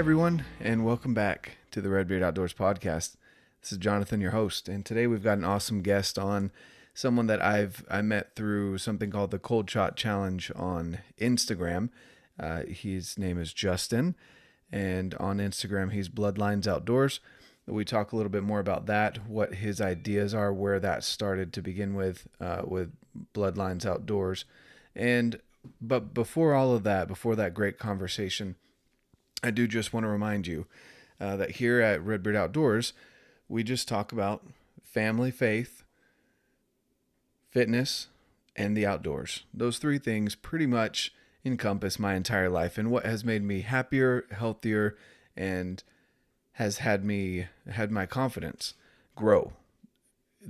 Everyone, and welcome back to the RedBeard Outdoors podcast. This is Jonathan, your host, and today we've got an awesome guest on, someone that I met through something called the Cold Shot Challenge on Instagram. His name is Justin, and on Instagram he's Bloodlines Outdoors. We talk a little bit more about that, what his ideas are, where that started to begin with Bloodlines Outdoors, but before all of that, before that great conversation, I do just want to remind you that here at RedBeard Outdoors, we just talk about family, faith, fitness, and the outdoors. Those three things pretty much encompass my entire life and what has made me happier, healthier, and has had my confidence grow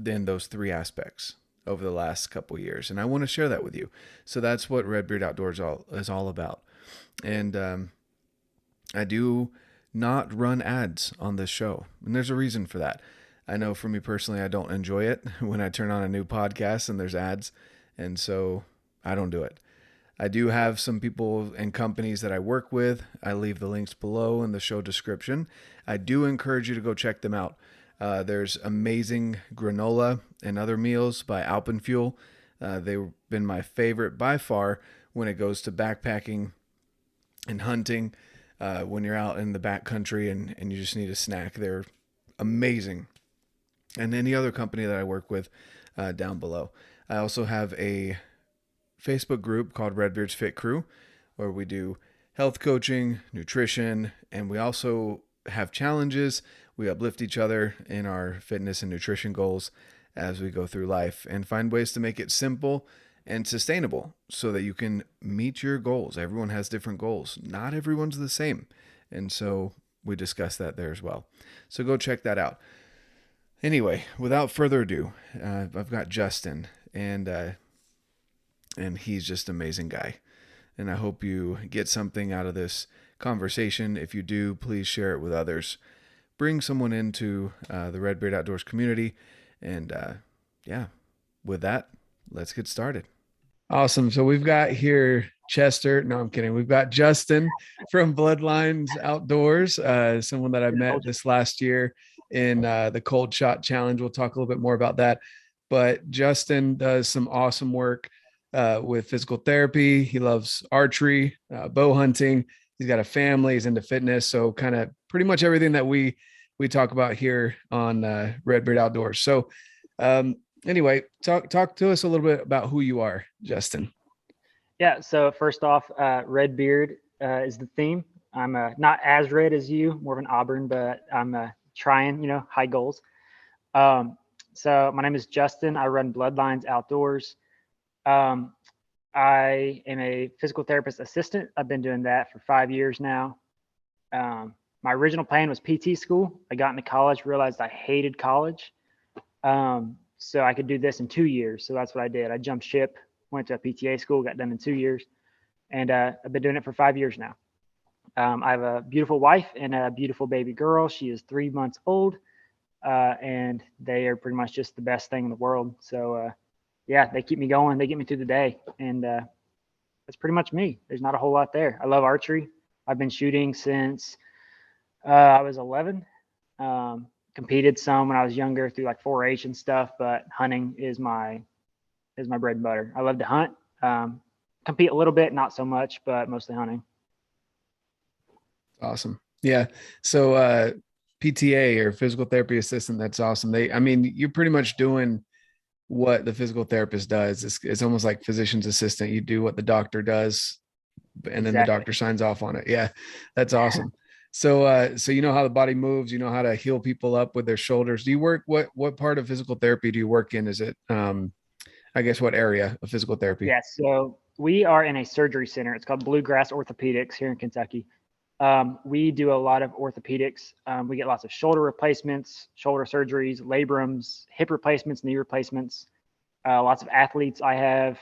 in those three aspects over the last couple of years. And I want to share that with you. So that's what RedBeard Outdoors is all about. And I do not run ads on this show, and there's a reason for that. I know for me personally, I don't enjoy it when I turn on a new podcast and there's ads, and so I don't do it. I do have some people and companies that I work with. I leave the links below in the show description. I do encourage you to go check them out. There's amazing granola and other meals by Alpen Fuel. They've been my favorite by far when it goes to backpacking and hunting. When you're out in the backcountry and you just need a snack, they're amazing. And any other company that I work with down below. I also have a Facebook group called RedBeard's Fit Crew, where we do health coaching, nutrition, and we also have challenges. We uplift each other in our fitness and nutrition goals as we go through life and find ways to make it simple and sustainable so that you can meet your goals. Everyone has different goals. Not everyone's the same. And so we discuss that there as well. So go check that out. Anyway, without further ado, I've got Justin, and he's just an amazing guy. And I hope you get something out of this conversation. If you do, please share it with others. Bring someone into the RedBeard Outdoors community. And with that, let's get started. Awesome. So we've got here Chester. No, I'm kidding. We've got Justin from Bloodlines Outdoors, someone that I met this last year in the Cold Shot Challenge. We'll talk a little bit more about that. But Justin does some awesome work with physical therapy. He loves archery, bow hunting. He's got a family. He's into fitness. So kind of pretty much everything that we talk about here on RedBeard Outdoors. So anyway, talk to us a little bit about who you are, Justin. Yeah. So first off, RedBeard is the theme. I'm not as red as you, more of an auburn, but I'm trying, high goals. So my name is Justin. I run Bloodlines Outdoors. I am a physical therapist assistant. I've been doing that for 5 years now. My original plan was PT school. I got into college, realized I hated college. So I could do this in 2 years. So that's what I did. I jumped ship, went to a PTA school, got done in 2 years. And I've been doing it for 5 years now. I have a beautiful wife and a beautiful baby girl. She is 3 months old. And they are pretty much just the best thing in the world. So they keep me going. They get me through the day. And that's pretty much me. There's not a whole lot there. I love archery. I've been shooting since I was 11. Competed some when I was younger through like 4-H and stuff, but hunting is my bread and butter. I love to hunt, compete a little bit, not so much, but mostly hunting. Awesome. Yeah. So PTA or physical therapy assistant, that's awesome. You're pretty much doing what the physical therapist does. It's almost like physician's assistant. You do what the doctor does, and then the doctor signs off on it. Yeah, that's awesome. So you know how the body moves, you know how to heal people up with their shoulders. Do you work, what part of physical therapy do you work in? Is it, I guess, what area of physical therapy? Yeah. So we are in a surgery center. It's called Bluegrass Orthopedics here in Kentucky. We do a lot of orthopedics. We get lots of shoulder replacements, shoulder surgeries, labrums, hip replacements, knee replacements, lots of athletes. I have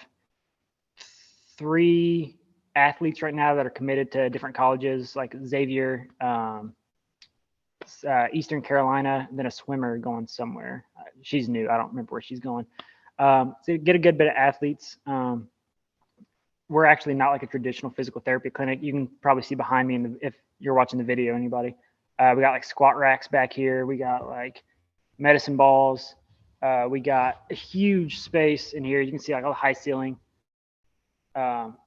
3 athletes right now that are committed to different colleges like Xavier, Eastern Carolina, and then a swimmer going somewhere. She's new. I don't remember where she's going. So get a good bit of athletes. We're actually not like a traditional physical therapy clinic. You can probably see behind me, you're watching the video, anybody. We got like squat racks back here. We got like medicine balls. We got a huge space in here. You can see like a high ceiling.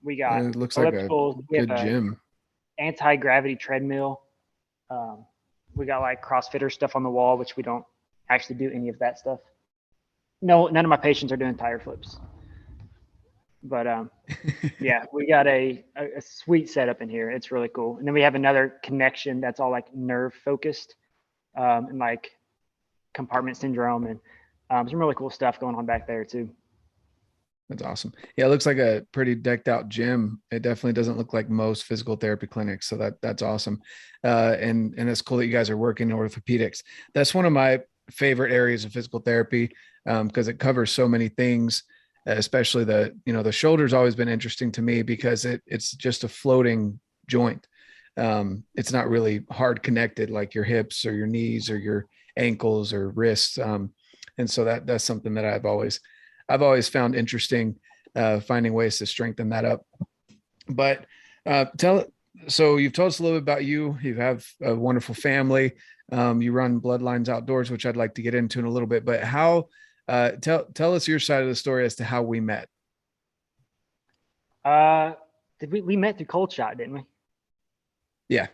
We got It looks like a ellipticals. We have good a gym. anti-gravity treadmill. Um, we got like CrossFitter stuff on the wall, which we don't actually do any of that stuff. No, none of my patients are doing tire flips. But yeah, we got a sweet setup in here. It's really cool. And then we have another connection that's all like nerve focused, and like compartment syndrome, and some really cool stuff going on back there too. That's awesome. Yeah, it looks like a pretty decked out gym. It definitely doesn't look like most physical therapy clinics. So that's awesome. And it's cool that you guys are working in orthopedics. That's one of my favorite areas of physical therapy, because it covers so many things, especially the shoulder's always been interesting to me because it's just a floating joint. It's not really hard connected like your hips or your knees or your ankles or wrists. And so that's something that I've always found interesting, finding ways to strengthen that up. But so you've told us a little bit about you. You have a wonderful family. You run Bloodlines Outdoors, which I'd like to get into in a little bit. But tell us your side of the story as to how we met. Did we met through Cold Shot, didn't we? Yeah.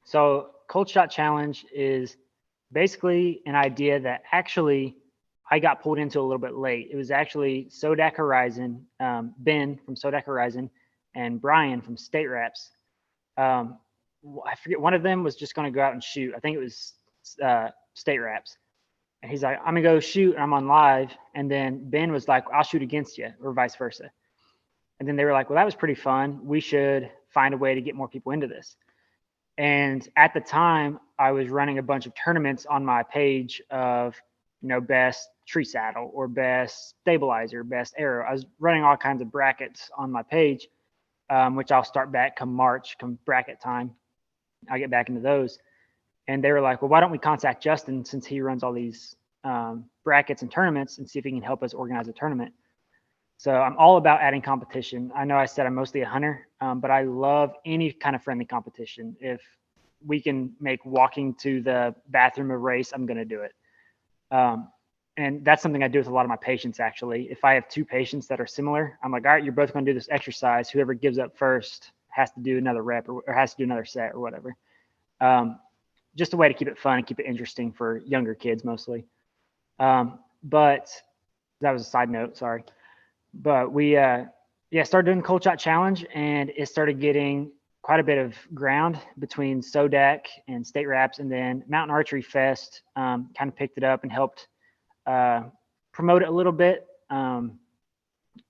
So Cold Shot Challenge is basically an idea that actually I got pulled into a little bit late. It was actually Sodak Horizon, Ben from Sodak Horizon, and Brian from State Reps. I forget, one of them was just going to go out and shoot. I think it was State Reps. And he's like, I'm going to go shoot, and I'm on live. And then Ben was like, I'll shoot against you, or vice versa. And then they were like, well, that was pretty fun. We should find a way to get more people into this. And at the time, I was running a bunch of tournaments on my page of, best tree saddle or best stabilizer, best arrow. I was running all kinds of brackets on my page, which I'll start back come March, come bracket time. I'll get back into those. And they were like, well, why don't we contact Justin since he runs all these brackets and tournaments and see if he can help us organize a tournament. So I'm all about adding competition. I know I said I'm mostly a hunter, but I love any kind of friendly competition. If we can make walking to the bathroom a race, I'm going to do it. And that's something I do with a lot of my patients, actually. If I have two patients that are similar, I'm like, all right, you're both going to do this exercise. Whoever gives up first has to do another rep or has to do another set or whatever. Just a way to keep it fun and keep it interesting for younger kids mostly. But that was a side note, sorry. But we started doing the Cold Shot Challenge, and it started getting quite a bit of ground between SODAC and State Reps, and then Mountain Archery Fest kind of picked it up and helped promote it a little bit. And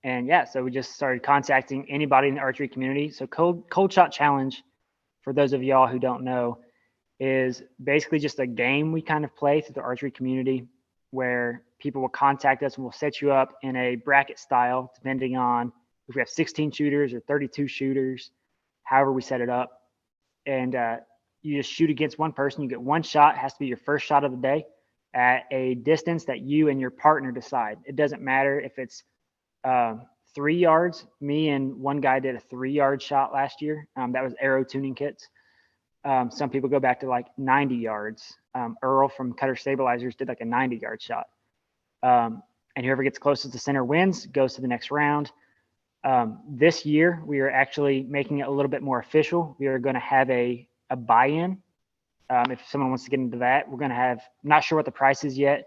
yeah, so we just started contacting anybody in the archery community. So Cold Shot Challenge, for those of y'all who don't know, is basically just a game we kind of play through the archery community where people will contact us and we'll set you up in a bracket style, depending on if we have 16 shooters or 32 shooters, however we set it up. And you just shoot against one person. You get one shot. It has to be your first shot of the day at a distance that you and your partner decide. It doesn't matter if it's 3 yards. Me and one guy did a 3-yard shot last year. That was arrow tuning kits. Some people go back to like 90 yards. Earl from Cutter Stabilizers did like a 90-yard shot. And whoever gets closest to center wins, goes to the next round. This year, we are actually making it a little bit more official. We are going to have a buy-in. If someone wants to get into that, we're going to have, I'm not sure what the price is yet,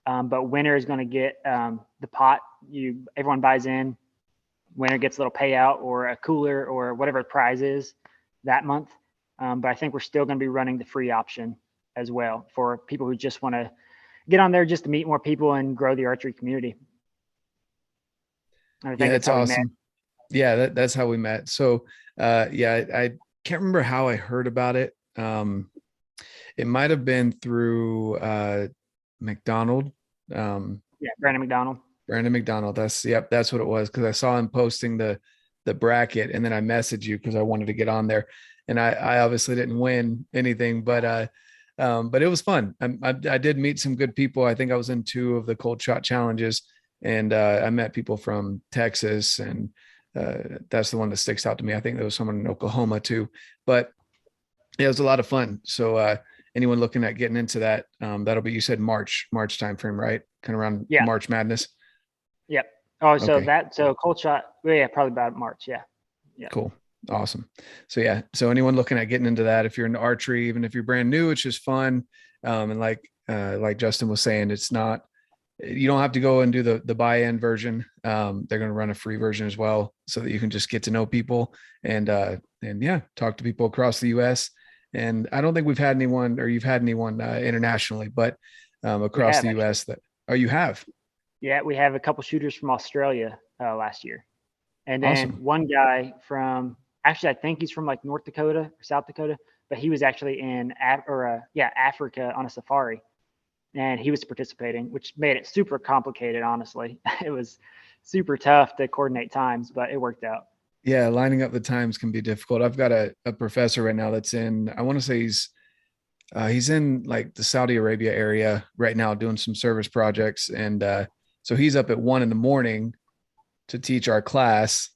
but winner is going to get the pot. Everyone buys in. Winner gets a little payout or a cooler or whatever the prize is that month. But I think we're still going to be running the free option as well for people who just want to get on there just to meet more people and grow the archery community. I think Yeah, that's awesome. Yeah, that's how we met. So I can't remember how I heard about it. It might have been through McDonald. Yeah, Brandon McDonald. Brandon McDonald. That's what it was, because I saw him posting the bracket, and then I messaged you because I wanted to get on there. And I obviously didn't win anything, but it was fun. I did meet some good people. I think I was in 2 of the Cold Shot challenges, and I met people from Texas, and that's the one that sticks out to me. I think there was someone in Oklahoma too. But Yeah, it was a lot of fun. So anyone looking at getting into that, that'll be, you said March time frame, right? Kind of around Yeah. March Madness. Yep. Oh, Okay, so cold shot. Well, yeah, probably about March. Yeah. Yeah. cool. Awesome. So yeah, so anyone looking at getting into that, if you're into archery, even if you're brand new, it's just fun. And like Justin was saying, it's not, you don't have to go and do the buy-in version. They're going to run a free version as well, so that you can just get to know people and yeah, talk to people across the U.S. And I don't think we've had anyone, or you've had anyone internationally, but We across have the actually. U.S. that, oh, you have. Yeah, we have a couple shooters from Australia last year, and then Awesome. one guy from actually I think he's from like North Dakota or South Dakota, but he was actually in Africa on a safari, and he was participating, which made it super complicated. Honestly, it was super tough to coordinate times, but it worked out. Yeah, lining up the times can be difficult. I've got a professor right now that's in, I want to say he's in like the Saudi Arabia area right now doing some service projects. And so he's up at 1 in the morning to teach our class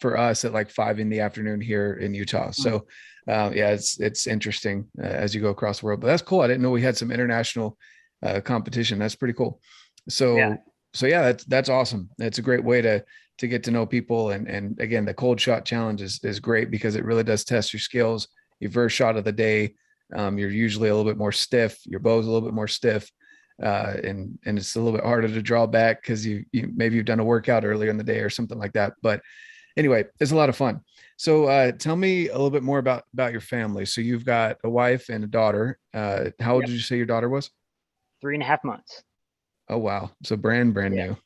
for us at like 5 in the afternoon here in Utah. Mm. So yeah, it's interesting as you go across the world. But that's cool. I didn't know we had some international competition. That's pretty cool. Yeah. So yeah, that's awesome. It's a great way to get to know people. And again, the cold shot challenge is great because it really does test your skills. Your first shot of the day, you're usually a little bit more stiff. Your bow's a little bit more stiff. And it's a little bit harder to draw back because you maybe you've done a workout earlier in the day or something like that. But anyway, it's a lot of fun. So tell me a little bit more about your family. So you've got a wife and a daughter. How old Yep. did you say your daughter was? 3.5 months. Oh wow, so brand Yeah. new.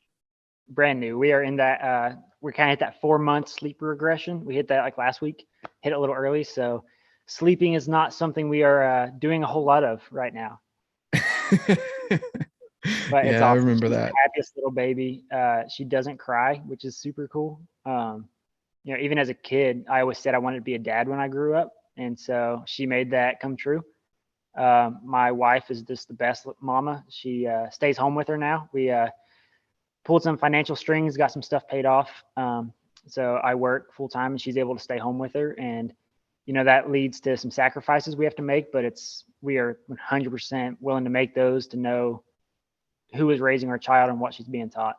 Brand new. We are in that. We're kind of at that 4 month sleep regression. We hit that like last week. Hit it a little early, so sleeping is not something we are doing a whole lot of right now. But it's Yeah, I awesome. remember She's the that. happiest little baby. She doesn't cry, which is super cool. Even as a kid, I always said I wanted to be a dad when I grew up, and so she made that come true. My wife is just the best mama. She stays home with her now. We pulled some financial strings, got some stuff paid off. So I work full time, and she's able to stay home with her. And that leads to some sacrifices we have to make, but we are 100% willing to make those to know who is raising our child and what she's being taught.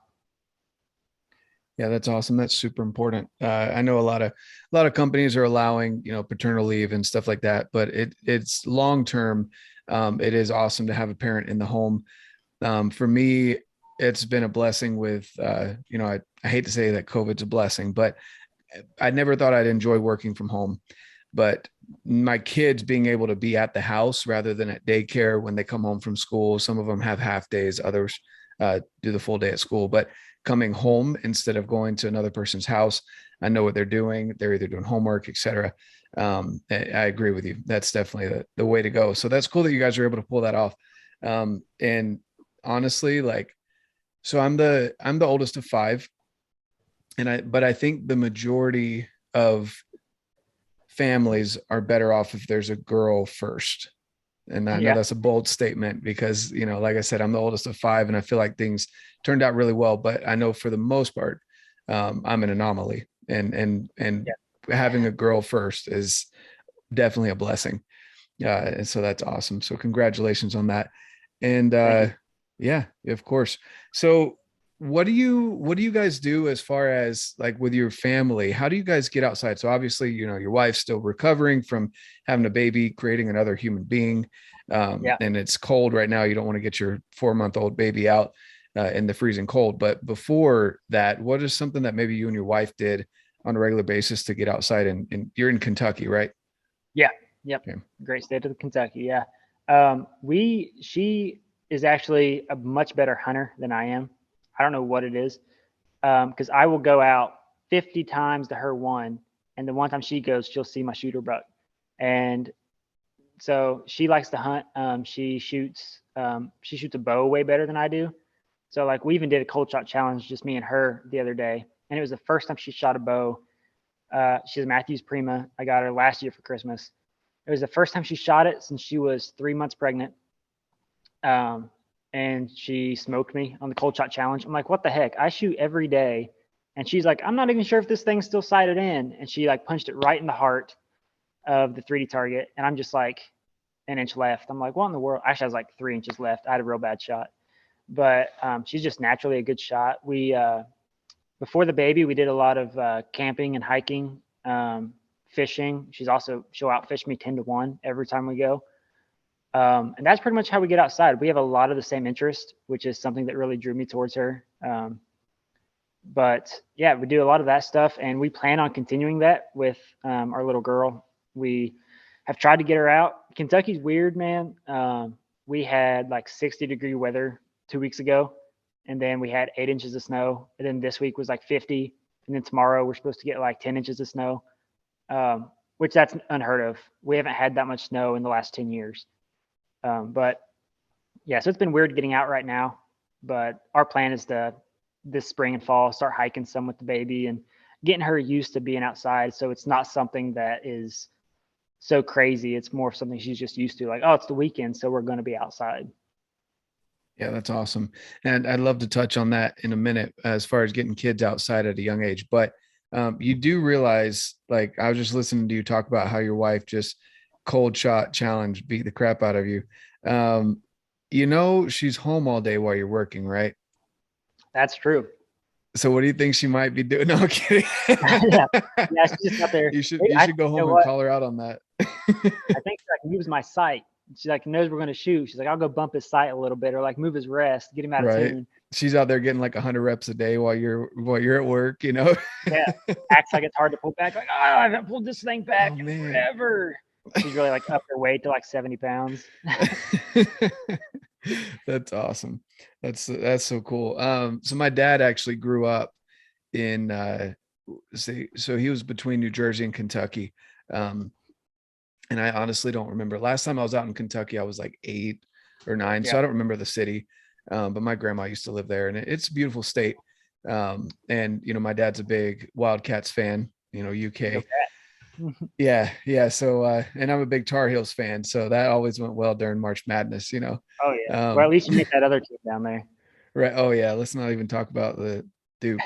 Yeah, that's awesome. That's super important. I know a lot of companies are allowing, paternal leave and stuff like that, but it's long term. It is awesome to have a parent in the home. For me, it's been a blessing with, I hate to say that COVID's a blessing, but I never thought I'd enjoy working from home. But my kids being able to be at the house rather than at daycare when they come home from school, some of them have half days, others do the full day at school, but coming home instead of going to another person's house, I know what they're doing. They're either doing homework, etc. I agree with you. That's definitely the way to go. So that's cool that you guys are able to pull that off. And honestly, like, so I'm the oldest of five, but I think the majority of families are better off if there's a girl first. And I know Yeah. that's a bold statement because, like I said, I'm the oldest of five and I feel like things turned out really well, but I know for the most part, I'm an anomaly and Yeah. having a girl first is definitely a blessing. And so that's awesome. So congratulations on that. And Thank you. yeah, of course. So what do you guys do as far as like with your family? How do you guys get outside? So obviously, your wife's still recovering from having a baby, creating another human being. Yeah. And it's cold right now. You don't want to get your 4-month-old baby out in the freezing cold. But before that, what is something that maybe you and your wife did on a regular basis to get outside? And you're in Kentucky, right? Yeah. Yep. Okay. Great state of Kentucky. Yeah. She is actually a much better hunter than I am. I don't know what it is. Because I will go out 50 times to her one, and the one time she goes, she'll see my shooter buck. And so she likes to hunt. She shoots a bow way better than I do. So like we even did a cold shot challenge, just me and her the other day, and it was the first time she shot a bow. She's a Matthews Prima. I got her last year for Christmas. It was the first time she shot it since she was 3 months pregnant. Um, and she smoked me on the cold shot challenge. I'm like, what the heck? I shoot every day. And she's like, I'm not even sure if this thing's still sighted in. And she like punched it right in the heart. of the 3D target, and I'm just like an inch left. I'm like, what in the world? Actually, I was like 3 inches left. I had a real bad shot, but she's just naturally a good shot. We before the baby, we did a lot of camping and hiking, fishing. She'll outfish me 10-1 every time we go. And that's pretty much how we get outside. We have a lot of the same interest, which is something that really drew me towards her. But yeah, we do a lot of that stuff, and we plan on continuing that with our little girl. We have tried to get her out. Kentucky's weird, man. We had like 60-degree weather 2 weeks ago, and then we had 8 inches of snow. And then this week was like 50, and then tomorrow we're supposed to get like 10 inches of snow, which that's unheard of. We haven't had that much snow in the last 10 years. But yeah, so it's been weird getting out right now. But our plan is to this spring and fall start hiking some with the baby and getting her used to being outside, so it's not something that is so crazy. It's more something she's just used to, like, oh, it's the weekend, so we're going to be outside. Yeah, that's awesome. And I'd love to touch on that in a minute as far as getting kids outside at a young age. But you do realize, like, I was just listening to you talk about how your wife just cold shot challenge beat the crap out of you. She's home all day while you're working, right? That's true. So what do you think she might be doing? No, I'm kidding. Yeah, she's just out there. You should go home and call her out on that. I think she like moves my sight. She like knows we're gonna shoot. She's like, I'll go bump his sight a little bit, or like move his rest, get him out of tune. She's out there getting like 100 reps a day while you're at work, Yeah, acts like it's hard to pull back. Like, oh, I haven't pulled this thing back in forever. She's really like up her weight to like 70 pounds. That's awesome. That's so cool. So my dad actually grew up in so he was between New Jersey and Kentucky. And I honestly don't remember. Last time I was out in Kentucky, I was like 8 or 9. Yeah. So I don't remember the city. But my grandma used to live there, and it's a beautiful state. And my dad's a big Wildcats fan, UK. Yeah. So, and I'm a big Tar Heels fan, so that always went well during March Madness, Oh yeah. Well, at least you get that other team down there. Right. Oh yeah. Let's not even talk about the Duke.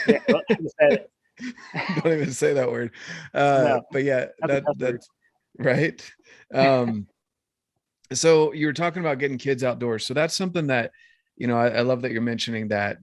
Yeah, don't even say that word. No, but yeah, that's right. So you were talking about getting kids outdoors. So that's something that, I love that you're mentioning that.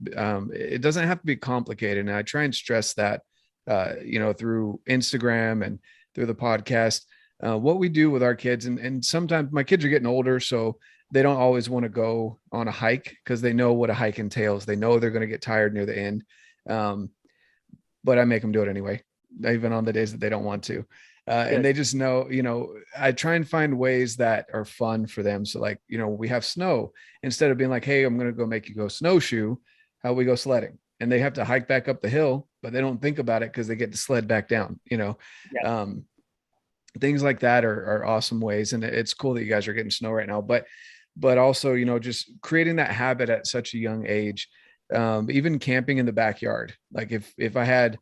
It doesn't have to be complicated. And I try and stress that, through Instagram and through the podcast, what we do with our kids. And sometimes my kids are getting older, so they don't always want to go on a hike because they know what a hike entails. They know they're going to get tired near the end. But I make them do it anyway, even on the days that they don't want to. And they just know, I try and find ways that are fun for them. So like, we have snow, instead of being like, hey, I'm going to go make you go snowshoe, how we go sledding. And they have to hike back up the hill, but they don't think about it because they get to sled back down, things like that are awesome ways. And it's cool that you guys are getting snow right now, but also, just creating that habit at such a young age, even camping in the backyard. Like if I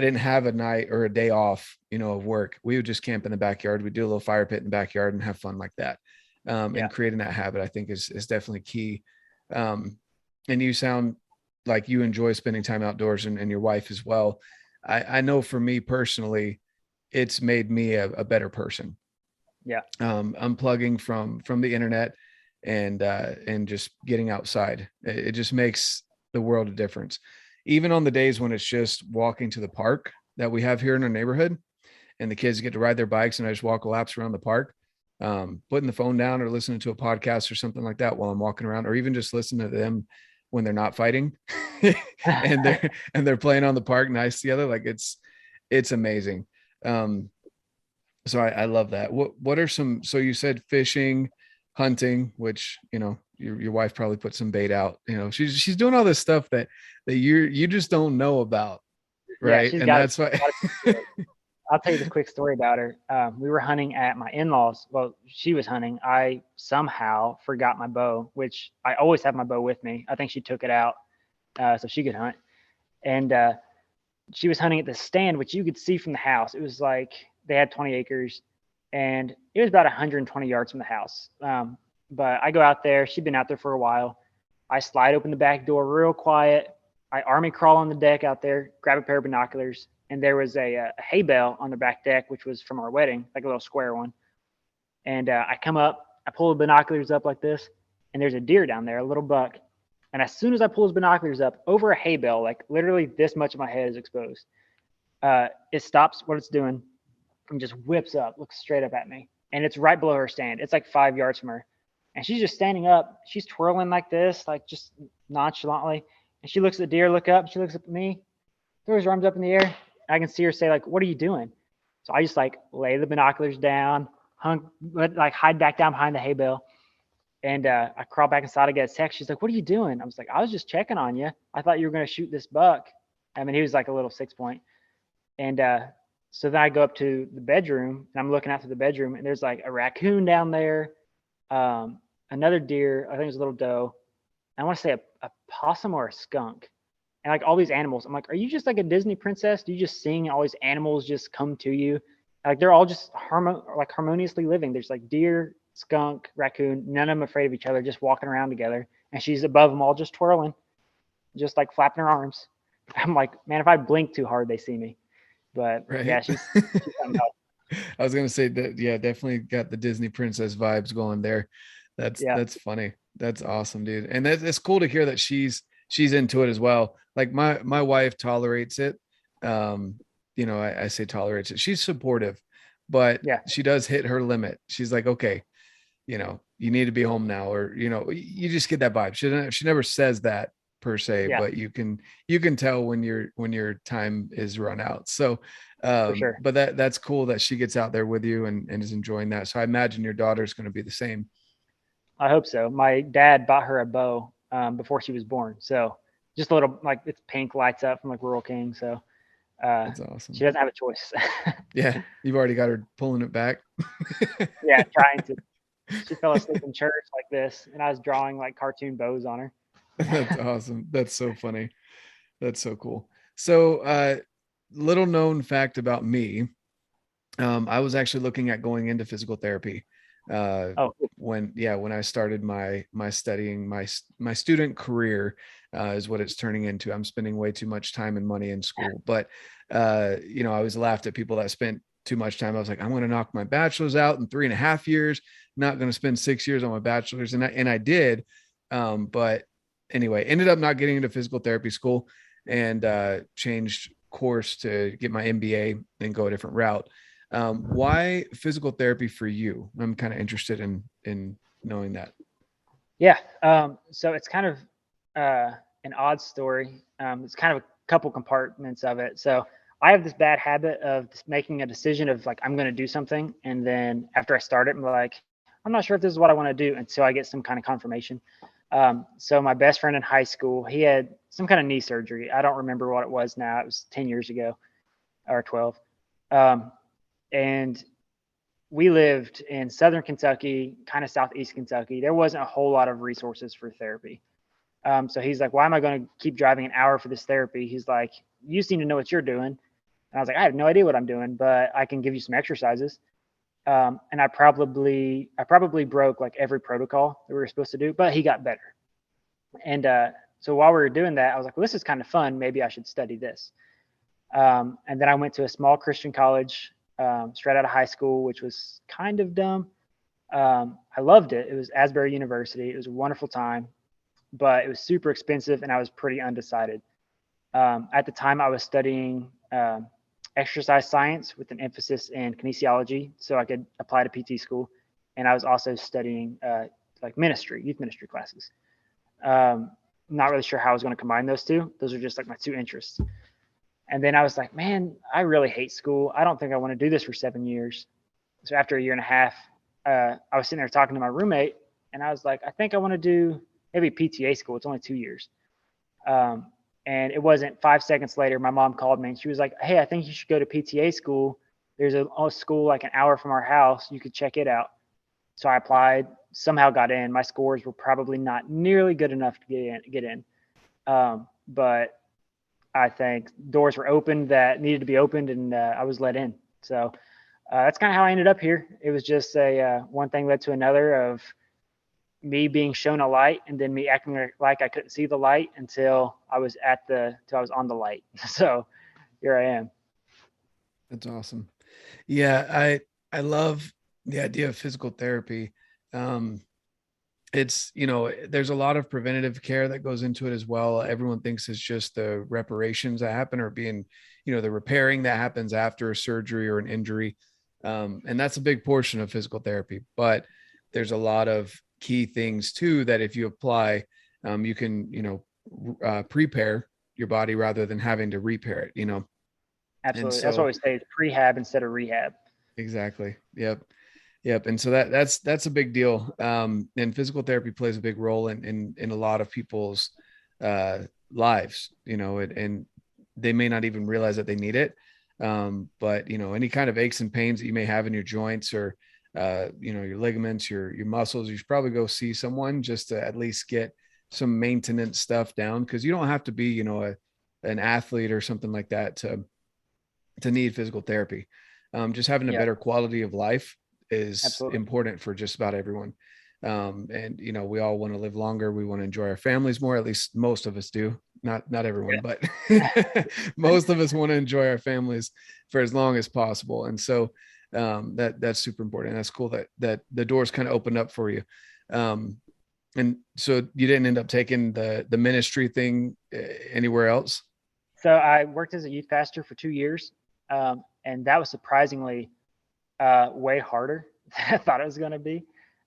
didn't have a night or a day off, of work, we would just camp in the backyard. We'd do a little fire pit in the backyard and have fun like that. And creating that habit, I think is definitely key. And you sound like you enjoy spending time outdoors, and your wife as well. I know for me personally, it's made me a better person. Yeah. Unplugging from the internet and just getting outside. It just makes the world a difference. Even on the days when it's just walking to the park that we have here in our neighborhood, and the kids get to ride their bikes and I just walk laps around the park, putting the phone down or listening to a podcast or something like that while I'm walking around, or even just listening to them when they're not fighting and they're playing on the park nice together. Like it's amazing. So I love that. What are some, so you said fishing, hunting, which, your wife probably put some bait out, she's doing all this stuff that you just don't know about. Right. Yeah, and that's why I'll tell you this quick story about her. We were hunting at my in-laws. Well, she was hunting. I somehow forgot my bow, which I always have my bow with me. I think she took it out so she could hunt. And she was hunting at the stand, which you could see from the house. It was like they had 20 acres, and it was about 120 yards from the house. But I go out there. She'd been out there for a while. I slide open the back door real quiet. I army crawl on the deck out there, grab a pair of binoculars, and there was a hay bale on the back deck, which was from our wedding, like a little square one. And I come up, I pull the binoculars up like this, and there's a deer down there, a little buck. And as soon as I pull his binoculars up over a hay bale, like literally this much of my head is exposed, it stops what it's doing and just whips up, looks straight up at me. And it's right below her stand. It's like 5 yards from her. And she's just standing up. She's twirling like this, like just nonchalantly. And she looks at the deer, look up. She looks at me, throws her arms up in the air. I can see her say, like, what are you doing? So I just like lay the binoculars down, like hide back down behind the hay bale. And I crawl back inside. I get a text. She's like, what are you doing? I was like, I was just checking on you. I thought you were going to shoot this buck. I mean, he was like a little 6-point. And so then I go up to the bedroom, and I'm looking out through the bedroom, and there's like a raccoon down there, another deer, I think it was a little doe. I want to say a possum or a skunk. And like all these animals, I'm like, are you just like a Disney princess? Do you just seeing all these animals just come to you? Like they're all just harmoniously living. There's like deer, skunk, raccoon, none of them afraid of each other, just walking around together. And she's above them all, just twirling, just like flapping her arms. I'm like, man, if I blink too hard, they see me. But Right. yeah, she's I was gonna say that, yeah, definitely got the Disney princess vibes going there. That's funny. That's awesome, dude. And it's cool to hear that she's into it as well. Like my wife tolerates it. You know, I say tolerates it. She's supportive, but she does hit her limit. She's like, okay, you know, you need to be home now, or you know, you just get that vibe. She never says that per se, but you can tell when your time is run out. So for sure. But that's cool that she gets out there with you and is enjoying that. So I imagine your daughter's going to be the same. I hope so. My dad bought her a bow before she was born. So just a little, like, it's pink, lights up from like Rural King. So that's awesome. She doesn't have a choice. Yeah. You've already got her pulling it back. Yeah, trying to. She fell asleep in church like this, and I was drawing like cartoon bows on her. That's awesome. That's so funny. That's so cool. So little known fact about me. I was actually looking at going into physical therapy. When I started my studying, my student career is what it's turning into. I'm spending way too much time and money in school, but you know, I always laughed at people that spent too much time. I was like, I'm going to knock my bachelor's out in 3.5 years, not going to spend 6 years on my bachelor's. And I did. But anyway, ended up not getting into physical therapy school, and changed course to get my MBA and go a different route. Why physical therapy for you? I'm kind of interested in knowing that. Yeah. So it's kind of an odd story. It's kind of a couple compartments of it. So I have this bad habit of just making a decision of like, I'm going to do something. And then after I start it, I'm like, I'm not sure if this is what I want to do until I get some kind of confirmation. So my best friend in high school, he had some kind of knee surgery. I don't remember what it was now. It was 10 years ago or 12. And we lived in Southern Kentucky, kind of Southeast Kentucky. There wasn't a whole lot of resources for therapy. So he's like, why am I going to keep driving an hour for this therapy? He's like, you seem to know what you're doing. And I was like, I have no idea what I'm doing, but I can give you some exercises. And I probably broke like every protocol that we were supposed to do, but he got better. And so while we were doing that, I was like, well, this is kind of fun. Maybe I should study this. And then I went to a small Christian college straight out of high school, which was kind of dumb. I loved it. It was Asbury University. It was a wonderful time, but it was super expensive, and I was pretty undecided. At the time, I was studying exercise science with an emphasis in kinesiology, so I could apply to PT school. And I was also studying like youth ministry classes. Not really sure how I was going to combine those two. Those are just like my two interests. And then I was like, man, I really hate school. I don't think I want to do this for 7 years. So after 1.5 years, I was sitting there talking to my roommate, and I was like, I think I want to do maybe PTA school. It's only 2 years. And it wasn't 5 seconds later, my mom called me and she was like, hey, I think you should go to PTA school. There's a school like an hour from our house. You could check it out. So I applied, somehow got in. My scores were probably not nearly good enough to get in. But I think doors were opened that needed to be opened, and I was let in. So that's kind of how I ended up here. It was just one thing led to another of me being shown a light, and then me acting like I couldn't see the light until I was on the light. So here I am. That's awesome. Yeah, I love the idea of physical therapy. Um, it's, there's a lot of preventative care that goes into it as well. Everyone thinks it's just the reparations that happen, or being, the repairing that happens after a surgery or an injury. And that's a big portion of physical therapy, but there's a lot of key things too that if you apply, you can, prepare your body rather than having to repair it. And Absolutely. That's what so we say is prehab instead of rehab. exactly. Yep. Yep. And so that's a big deal. And physical therapy plays a big role in a lot of people's uh lives, and they may not even realize that they need it. But any kind of aches and pains that you may have in your joints, or your ligaments, your muscles, you should probably go see someone just to at least get some maintenance stuff down, because you don't have to be, an athlete or something like that to need physical therapy. Just having a Yeah, better quality of life is absolutely. important for just about everyone. And we all want to live longer. We want to enjoy our families more. At least most of us do. Not everyone, Yeah. but most of us want to enjoy our families for as long as possible. And so that's super important. That's cool that the doors kind of opened up for you. Um, and so you didn't end up taking the ministry thing anywhere else. So I worked as a youth pastor for 2 years, and that was surprisingly way harder than I thought it was going to be.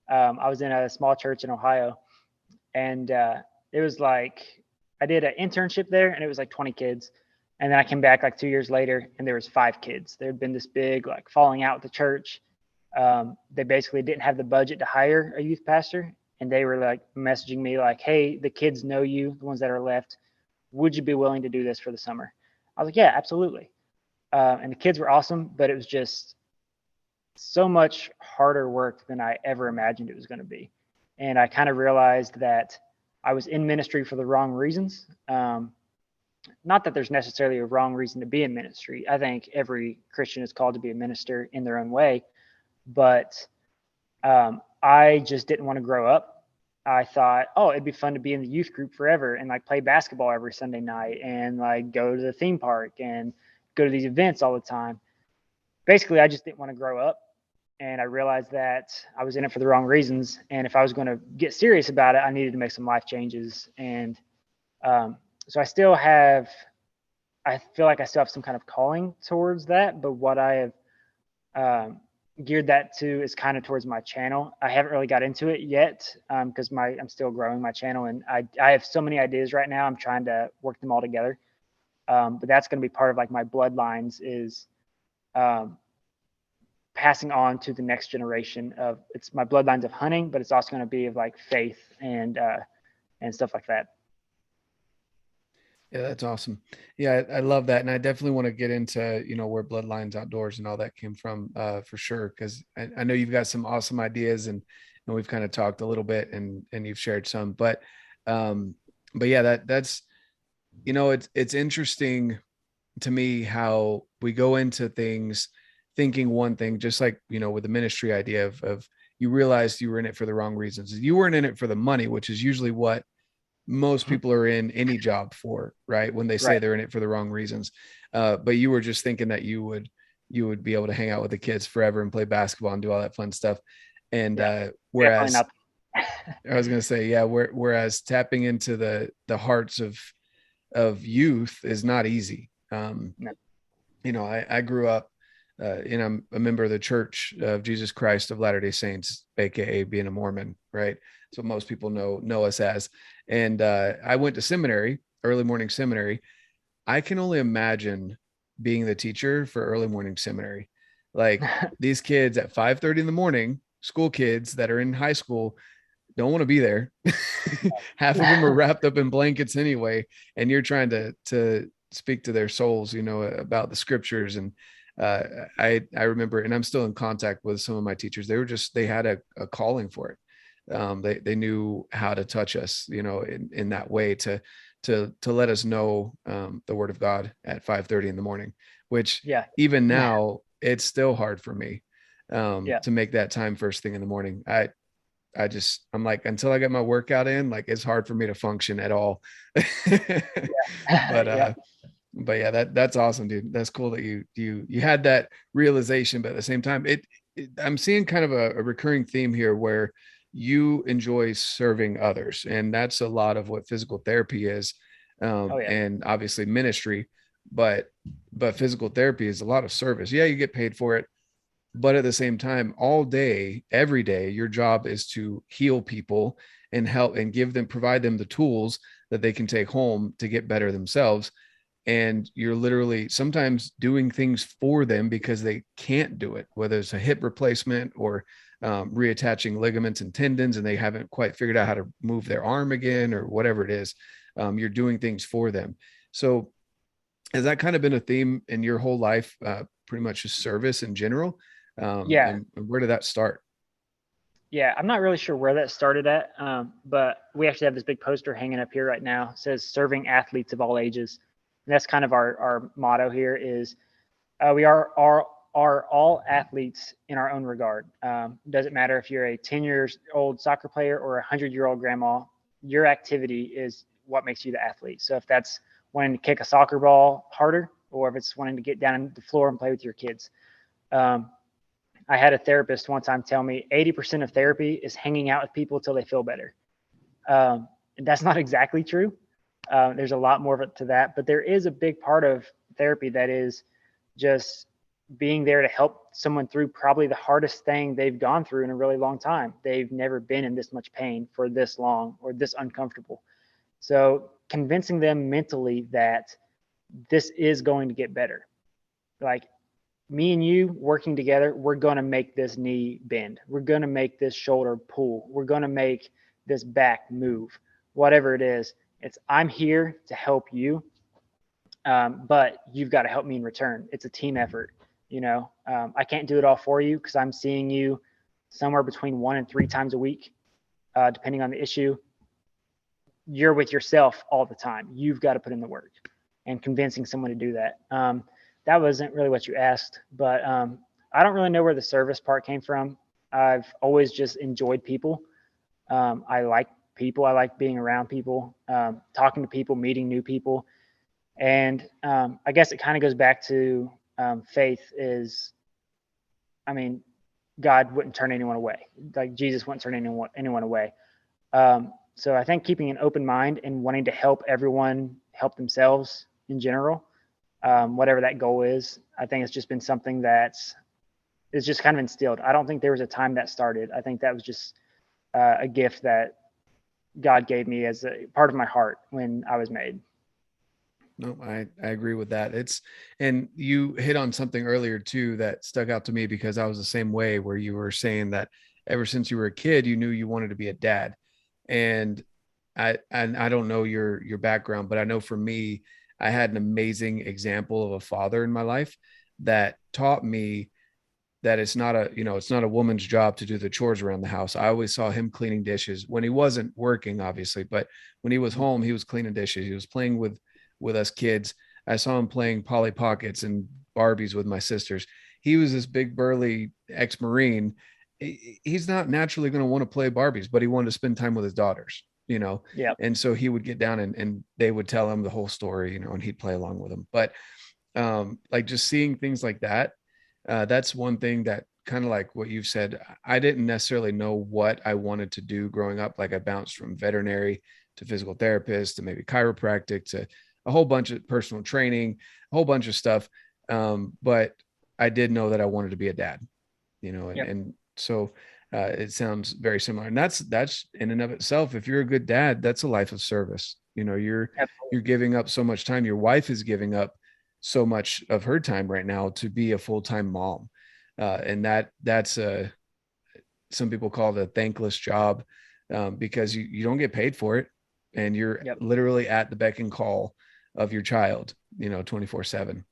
I was in a small church in Ohio, and it was like I did an internship there, and it was like 20 kids, and then I came back like 2 years later, and there was 5 kids. There had been this big like falling out with the church. They basically didn't have the budget to hire a youth pastor, and they were like messaging me like, "Hey, the kids know you, the ones that are left. Would you be willing to do this for the summer?" I was like, "Yeah, absolutely." And the kids were awesome, but it was just so much harder work than I ever imagined it was going to be. And I kind of realized that I was in ministry for the wrong reasons. Not that there's necessarily a wrong reason to be in ministry. I think every Christian is called to be a minister in their own way. But I just didn't want to grow up. I thought, oh, it'd be fun to be in the youth group forever and like play basketball every Sunday night and like go to the theme park and go to these events all the time. Basically, I just didn't want to grow up. And I realized that I was in it for the wrong reasons. And if I was going to get serious about it, I needed to make some life changes. And so I feel like I still have some kind of calling towards that. But what I have geared that to is kind of towards my channel. I haven't really got into it yet because I'm still growing my channel, and I have so many ideas right now. I'm trying to work them all together. But that's going to be part of like my bloodlines is um, passing on to the next generation of it's my bloodlines of hunting, but it's also going to be of like faith and stuff like that. Yeah, that's awesome. Yeah, I love that. And I definitely want to get into, where Bloodlines Outdoors and all that came from, for sure. Cause I know you've got some awesome ideas, and we've kind of talked a little bit, and you've shared some, um, but yeah, that's, it's interesting to me how we go into things thinking one thing, just like, with the ministry idea of you realized you were in it for the wrong reasons. You weren't in it for the money, which is usually what most people are in any job for, right? When they say Right. they're in it for the wrong reasons. But you were just thinking that you would be able to hang out with the kids forever and play basketball and do all that fun stuff. And Yeah. Definitely whereas not. I was going to say, yeah, whereas tapping into the hearts of youth is not easy. No. I grew up, and I'm a member of the Church of Jesus Christ of Latter-day Saints, aka being a Mormon, right? So most people know us as. And I went to seminary, early morning seminary. I can only imagine being the teacher for early morning seminary. Like these kids at 5:30 in the morning, school kids that are in high school, don't want to be there. Half of them are wrapped up in blankets anyway, and you're trying to speak to their souls, about the scriptures. And uh, I remember, and I'm still in contact with some of my teachers. They had a calling for it. They knew how to touch us, in that way to let us know the word of God at 5:30 in the morning, which Yeah. even now it's still hard for me Yeah. to make that time first thing in the morning. I'm like, until I get my workout in, like it's hard for me to function at all. But Yeah. But yeah, that's awesome, dude. That's cool that you had that realization, but at the same time, I'm seeing kind of a recurring theme here where you enjoy serving others, and that's a lot of what physical therapy is, Oh yeah. and obviously ministry, but physical therapy is a lot of service. Yeah, you get paid for it, but at the same time, all day, every day, your job is to heal people and help and provide them the tools that they can take home to get better themselves. And you're literally sometimes doing things for them because they can't do it, whether it's a hip replacement or reattaching ligaments and tendons, and they haven't quite figured out how to move their arm again or whatever it is. You're doing things for them. So has that kind of been a theme in your whole life? Pretty much just service in general. Yeah. And where did that start? Yeah, I'm not really sure where that started at, but we actually have this big poster hanging up here right now. It says "Serving athletes of all ages," and that's kind of our motto here. Is we are all athletes in our own regard. Doesn't matter if you're a 10 years old soccer player or a 100-year-old grandma. Your activity is what makes you the athlete. So if that's wanting to kick a soccer ball harder, or if it's wanting to get down on the floor and play with your kids. Um, I had a therapist one time tell me 80% of therapy is hanging out with people until they feel better. And that's not exactly true. There's a lot more of it to that, but there is a big part of therapy that is just being there to help someone through probably the hardest thing they've gone through in a really long time. They've never been in this much pain for this long or this uncomfortable. So convincing them mentally that this is going to get better. Like me and you working together, we're going to make this knee bend. We're going to make this shoulder pull. We're going to make this back move, whatever it is. It's I'm here to help you, but you've got to help me in return. It's a team effort. I can't do it all for you because I'm seeing you somewhere between 1 and 3 times a week, depending on the issue. You're with yourself all the time. You've got to put in the work, and convincing someone to do that. That wasn't really what you asked, but I don't really know where the service part came from. I've always just enjoyed people. I like people. I like being around people, talking to people, meeting new people. And I guess it kind of goes back to faith is, I mean, God wouldn't turn anyone away. Like Jesus wouldn't turn anyone away. So I think keeping an open mind and wanting to help everyone help themselves in general, whatever that goal is, I think it's just been something that's is just kind of instilled. I don't think there was a time that started. I think that was just a gift that God gave me as a part of my heart when I was made. No, I agree with that. And you hit on something earlier too that stuck out to me because I was the same way, where you were saying that ever since you were a kid, you knew you wanted to be a dad. And I don't know your background, but I know for me, I had an amazing example of a father in my life that taught me that it's not a woman's job to do the chores around the house. I always saw him cleaning dishes when he wasn't working, obviously, but when he was home, he was cleaning dishes. He was playing with us kids. I saw him playing Polly Pockets and Barbies with my sisters. He was this big burly ex-Marine. He's not naturally going to want to play Barbies, but he wanted to spend time with his daughters. Yeah. And so he would get down and they would tell him the whole story, and he'd play along with them. But like just seeing things like that, that's one thing that kind of like what you've said. I didn't necessarily know what I wanted to do growing up. Like I bounced from veterinary to physical therapist to maybe chiropractic to a whole bunch of personal training, a whole bunch of stuff. But I did know that I wanted to be a dad, and, Yep. and so it sounds very similar. And that's in and of itself, if you're a good dad, that's a life of service. You're Absolutely. giving up so much time. Your wife is giving up so much of her time right now to be a full-time mom. And that's some people call it a thankless job, because you don't get paid for it, and you're Yep. literally at the beck and call of your child, 24/7.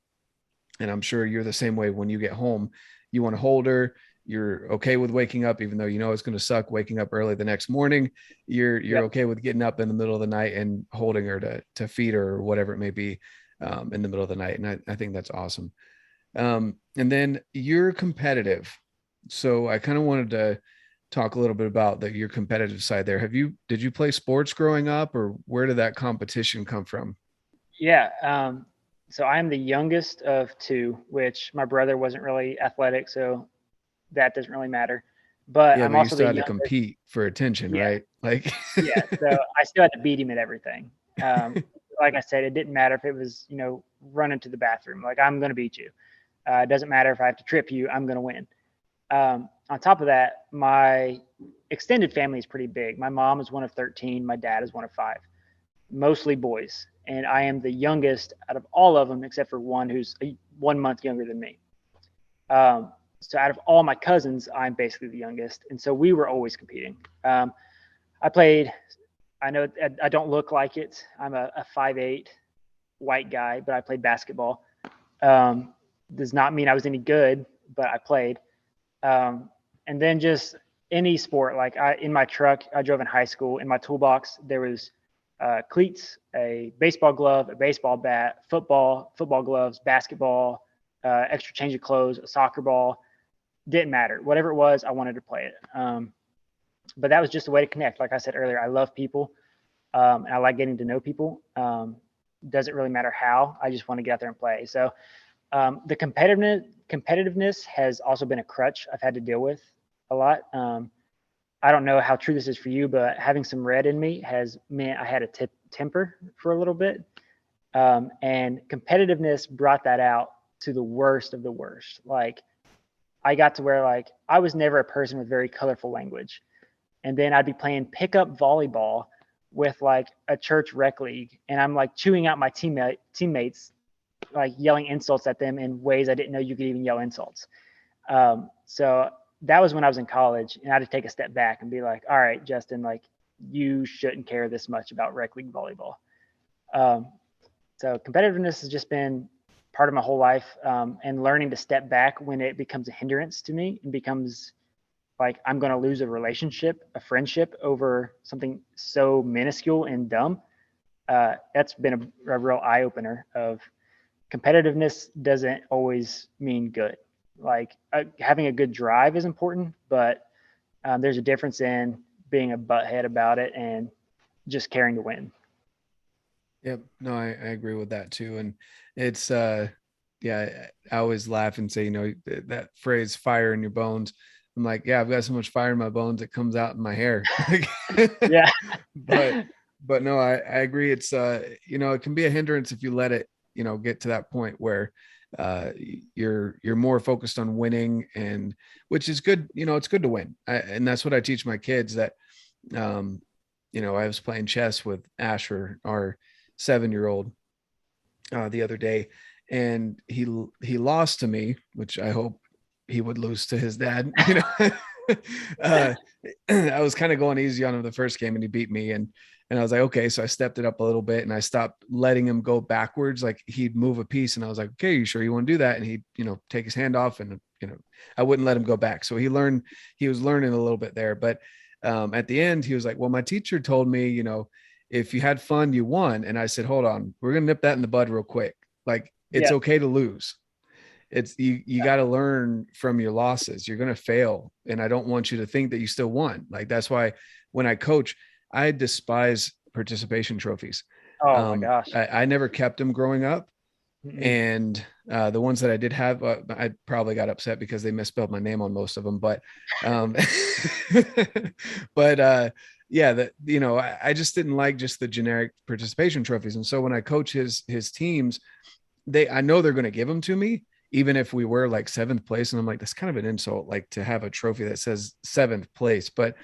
And I'm sure you're the same way. When you get home, you want to hold her. You're okay with waking up, even though it's going to suck waking up early the next morning. You're Yep. okay with getting up in the middle of the night and holding her to feed her or whatever it may be, in the middle of the night. And I think that's awesome. And then you're competitive. So I kind of wanted to talk a little bit about your competitive side there. Did you play sports growing up, or where did that competition come from? Yeah. So I am the youngest of two, which my brother wasn't really athletic, so that doesn't really matter. But Yeah, I'm but you also the still had to youngest. compete for attention, Yeah, right? Like, yeah. So I still had to beat him at everything. Um, like I said, it didn't matter if it was, running to the bathroom. Like, I'm going to beat you. It doesn't matter if I have to trip you. I'm going to win. On top of that, my extended family is pretty big. My mom is one of 13. My dad is one of five, mostly boys. And I am the youngest out of all of them, except for one who's 1 month younger than me. So out of all my cousins, I'm basically the youngest. And so we were always competing. I played, I know I don't look like it. I'm a 5'8" white guy, but I played basketball. Does not mean I was any good, but I played. And then just any sport, like in my truck, I drove in high school. In my toolbox, there was cleats, a baseball glove, a baseball bat, football gloves, basketball, extra change of clothes, a soccer ball. Didn't matter. Whatever it was, I wanted to play it. But that was just a way to connect. Like I said earlier, I love people, and I like getting to know people. Doesn't really matter how. I just want to get out there and play. So the competitiveness has also been a crutch I've had to deal with a lot. I don't know how true this is for you, but having some red in me has meant I had a temper for a little bit. And competitiveness brought that out to the worst of the worst. Like, I got to where, like, I was never a person with very colorful language. And then I'd be playing pickup volleyball with like a church rec league, and I'm like chewing out my teammates, like yelling insults at them in ways I didn't know you could even yell insults. So that was when I was in college, and I had to take a step back and be like, all right, Justin, like, you shouldn't care this much about rec league volleyball. So competitiveness has just been part of my whole life, and learning to step back when it becomes a hindrance to me and becomes like I'm going to lose a relationship, a friendship over something so minuscule and dumb. That's been a real eye opener of competitiveness doesn't always mean good. Like, having a good drive is important, but there's a difference in being a butthead about it and just caring to win. yep, no, I agree with that too. And it's, yeah, I always laugh and say, that phrase, fire in your bones. I'm like, yeah, I've got so much fire in my bones, it comes out in my hair. Yeah. but no, I agree. It's it can be a hindrance if you let it, get to that point where you're more focused on winning, and which is good. It's good to win. And that's what I teach my kids, that I was playing chess with Asher, our 7-year-old, the other day, and he lost to me, which I hope he would lose to his dad. uh, I was kind of going easy on him the first game, and he beat me, and I was like, okay, so I stepped it up a little bit, and I stopped letting him go backwards. Like, he'd move a piece, and I was like, okay, you sure you want to do that? And he'd take his hand off, and I wouldn't let him go back. So he was learning a little bit there. But at the end, he was like, well, my teacher told me, if you had fun, you won. And I said, hold on, we're gonna nip that in the bud real quick. Like, it's Yeah. okay to lose. It's you got to learn from your losses. You're going to fail, and I don't want you to think that you still won. Like, that's why when I coach, I despise participation trophies. Oh my gosh. I never kept them growing up. Mm-mm. And the ones that I did have, I probably got upset because they misspelled my name on most of them. But um but yeah, that I just didn't like just the generic participation trophies. And so when I coach his teams, I know they're going to give them to me, even if we were like 7th place. And I'm like, that's kind of an insult, like, to have a trophy that says 7th place. But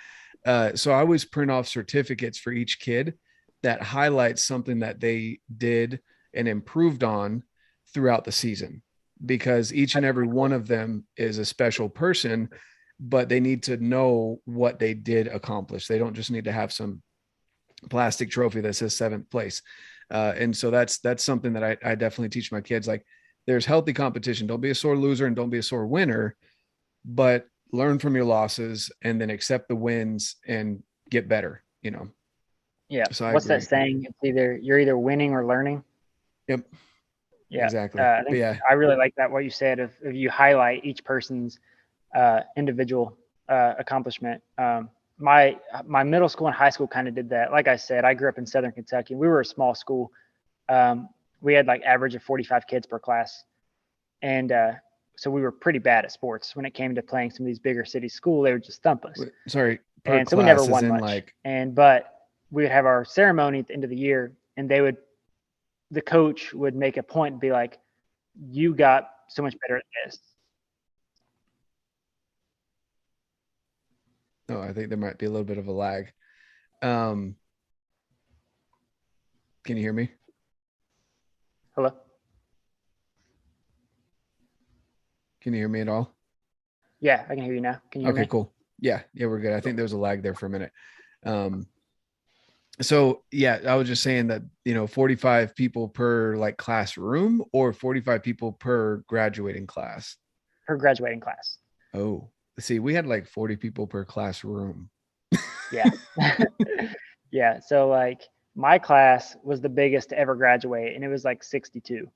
so I always print off certificates for each kid that highlights something that they did and improved on throughout the season, because each and every one of them is a special person, but they need to know what they did accomplish. They don't just need to have some plastic trophy that says 7th place. And so that's something that I definitely teach my kids. Like, there's healthy competition. Don't be a sore loser and don't be a sore winner, but learn from your losses and then accept the wins and get better. Yeah. So I What's that agree. saying? You're either winning or learning. Yep. Yeah. Exactly. I But think yeah. I really like that, what you said, if you highlight each person's individual accomplishment. My middle school and high school kind of did that. Like I said, I grew up in Southern Kentucky. We were a small school. we had like average of 45 kids per class. And so we were pretty bad at sports. When it came to playing some of these bigger city school, they would just thump us. Sorry, per And so we never class, as won in much. like, But we would have our ceremony at the end of the year, and the coach would make a point and be like, you got so much better at this. oh, I think there might be a little bit of a lag. Um, can you hear me? Hello? Can you hear me at all? Yeah, I can hear you now. Can you hear Okay, me? cool. Yeah, we're good. I think there was a lag there for a minute. Um, so yeah, I was just saying that, 45 people per like classroom or 45 people per graduating class. Per graduating class. Oh, see, we had like 40 people per classroom. Yeah. Yeah. So like my class was the biggest to ever graduate, and it was like 62.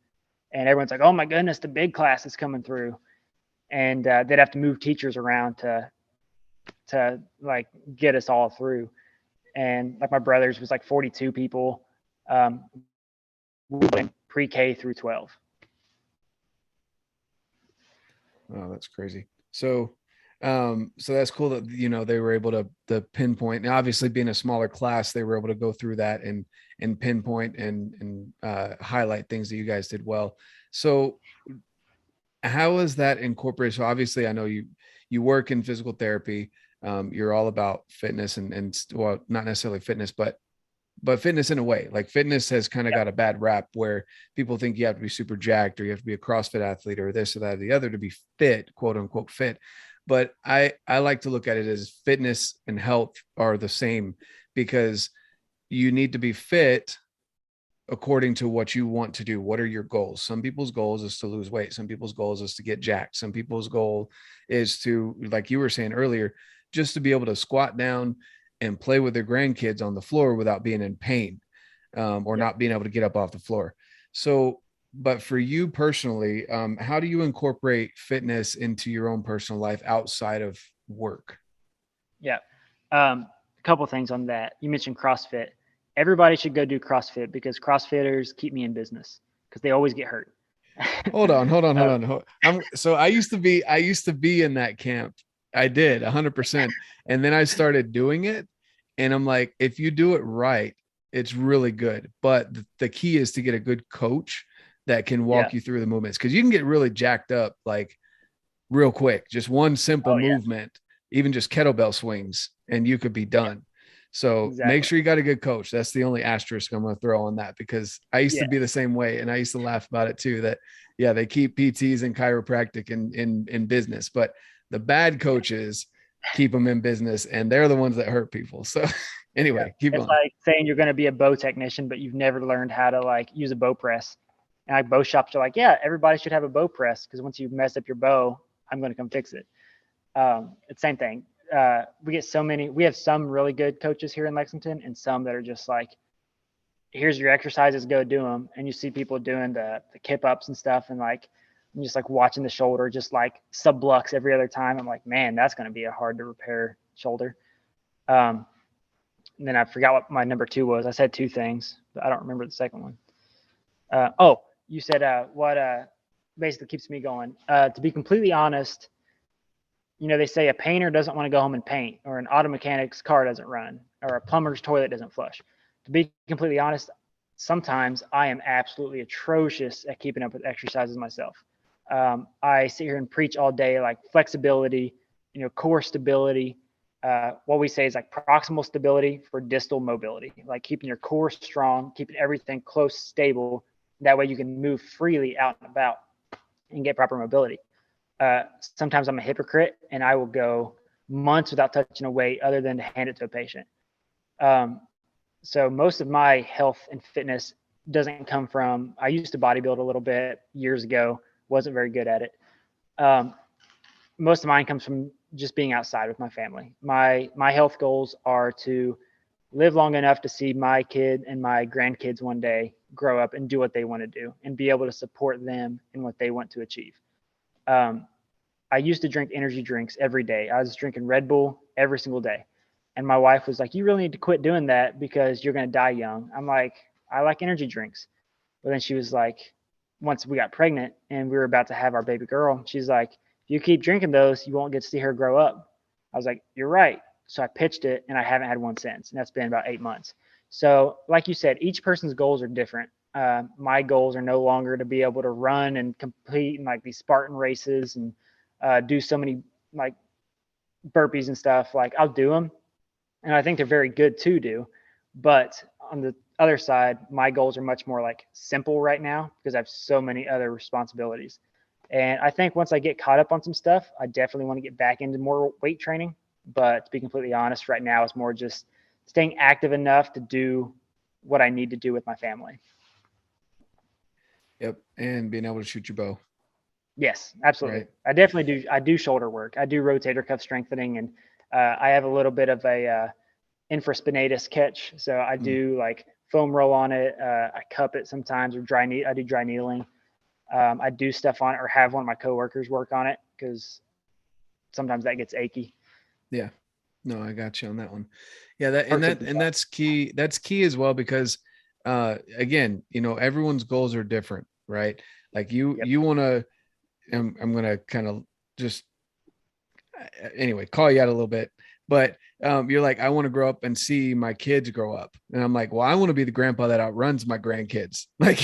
And everyone's like, oh my goodness, the big class is coming through. And they'd have to move teachers around to like get us all through. And like my brother's was like 42 people, pre-K through 12. Oh, that's crazy. So that's cool that they were able to pinpoint. Now, obviously, being a smaller class, they were able to go through that and pinpoint and highlight things that you guys did well. So, how is that incorporated? So, obviously, I know you work in physical therapy. You're all about fitness and well, not necessarily fitness, but fitness in a way. Like fitness has kind of got a bad rap where people think you have to be super jacked or you have to be a CrossFit athlete or this or that or the other to be fit, quote unquote fit. But I like to look at it as fitness and health are the same, because you need to be fit according to what you want to do. What are your goals? Some people's goals is to lose weight. Some people's goals is to get jacked. Some people's goal is to, like you were saying earlier, just to be able to squat down and play with their grandkids on the floor without being in pain, or not being able to get up off the floor. So, but for you personally, how do you incorporate fitness into your own personal life outside of work? Yeah. A couple things on that. You mentioned CrossFit. Everybody should go do CrossFit because CrossFitters keep me in business because they always get hurt. Hold on, hold on, hold on. I used to be in that camp. I did 100%. And then I started doing it. And I'm like, if you do it right, it's really good. But the key is to get a good coach that can walk you through the movements, because you can get really jacked up like real quick. Just one simple movement, even just kettlebell swings, and you could be done. So make sure you got a good coach. That's the only asterisk I'm going to throw on that, because I used to be the same way. And I used to laugh about it too, that, yeah, they keep PTs and chiropractic in business, but the bad coaches keep them in business, and they're the ones that hurt people. So anyway, keep it's on. like saying you're going to be a bow technician, but you've never learned how to like use a bow press. And like bow shops are like, yeah, everybody should have a bow press because once you mess up your bow, I'm going to come fix it. It's same thing. We have some really good coaches here in Lexington and some that are just like, here's your exercises, go do them. And you see people doing the kip ups and stuff. And like, I'm just like watching the shoulder, just like sublux every other time. I'm like, man, that's going to be a hard to repair shoulder. And then I forgot what my number 2 was. I said 2 things, but I don't remember the second one. You said what basically keeps me going. To be completely honest, they say a painter doesn't want to go home and paint, or an auto mechanic's car doesn't run, or a plumber's toilet doesn't flush. To be completely honest, sometimes I am absolutely atrocious at keeping up with exercises myself. I sit here and preach all day, like flexibility, core stability. What we say is like proximal stability for distal mobility, like keeping your core strong, keeping everything close, stable. That way you can move freely out and about and get proper mobility. Sometimes I'm a hypocrite and I will go months without touching a weight other than to hand it to a patient. So most of my health and fitness doesn't come from, I used to bodybuild a little bit years ago, wasn't very good at it. Most of mine comes from just being outside with my family. My health goals are to live long enough to see my kid and my grandkids one day grow up and do what they want to do and be able to support them in what they want to achieve. I used to drink energy drinks every day. I was drinking Red Bull every single day. And my wife was like, you really need to quit doing that because you're going to die young. I'm like, I like energy drinks. But then she was like, once we got pregnant and we were about to have our baby girl, she's like, if you keep drinking those, you won't get to see her grow up. I was like, you're right. So I pitched it and I haven't had one since. And that's been about 8 months. So, like you said, each person's goals are different. My goals are no longer to be able to run and compete in like these Spartan races and do so many like burpees and stuff. Like I'll do them, and I think they're very good to do. But on the other side, my goals are much more like simple right now because I have so many other responsibilities. And I think once I get caught up on some stuff, I definitely want to get back into more weight training. But to be completely honest, right now it's more just staying active enough to do what I need to do with my family. Yep. And being able to shoot your bow. Yes, absolutely. Right. I definitely do. I do shoulder work. I do rotator cuff strengthening, and I have a little bit of a infraspinatus catch. So I Mm. do like foam roll on it. I cup it sometimes, or I do dry needling. I do stuff on it, or have one of my coworkers work on it because sometimes that gets achy. Yeah. No, I got you on that one. Yeah, that and Hurts with that the and job. that's key. That's key as well because again, everyone's goals are different, right? Like Yep. you want to I'm going to kind of just anyway, call you out a little bit, but you're like, I want to grow up and see my kids grow up. And I'm like, well, I want to be the grandpa that outruns my grandkids. Like,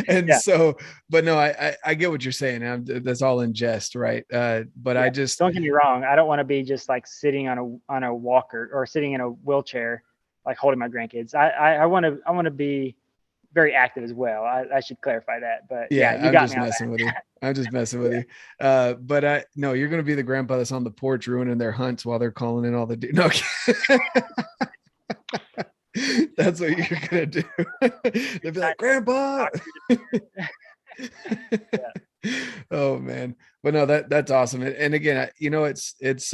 and Yeah. so, but no, I get what you're saying. That's all in jest. Right. But Yeah. I just, Don't get me wrong. I don't want to be just like sitting on a walker or sitting in a wheelchair, like holding my grandkids. I want to be very active as well. I should clarify that. But yeah, yeah, you I'm got me just on messing with you. I'm just messing with that. you. But no, you're going to be the grandpa that's on the porch ruining their hunts while they're calling in all the, no, that's what you're going to do. They'll be like, grandpa. Yeah. Oh man. But no, that's awesome. And again, it's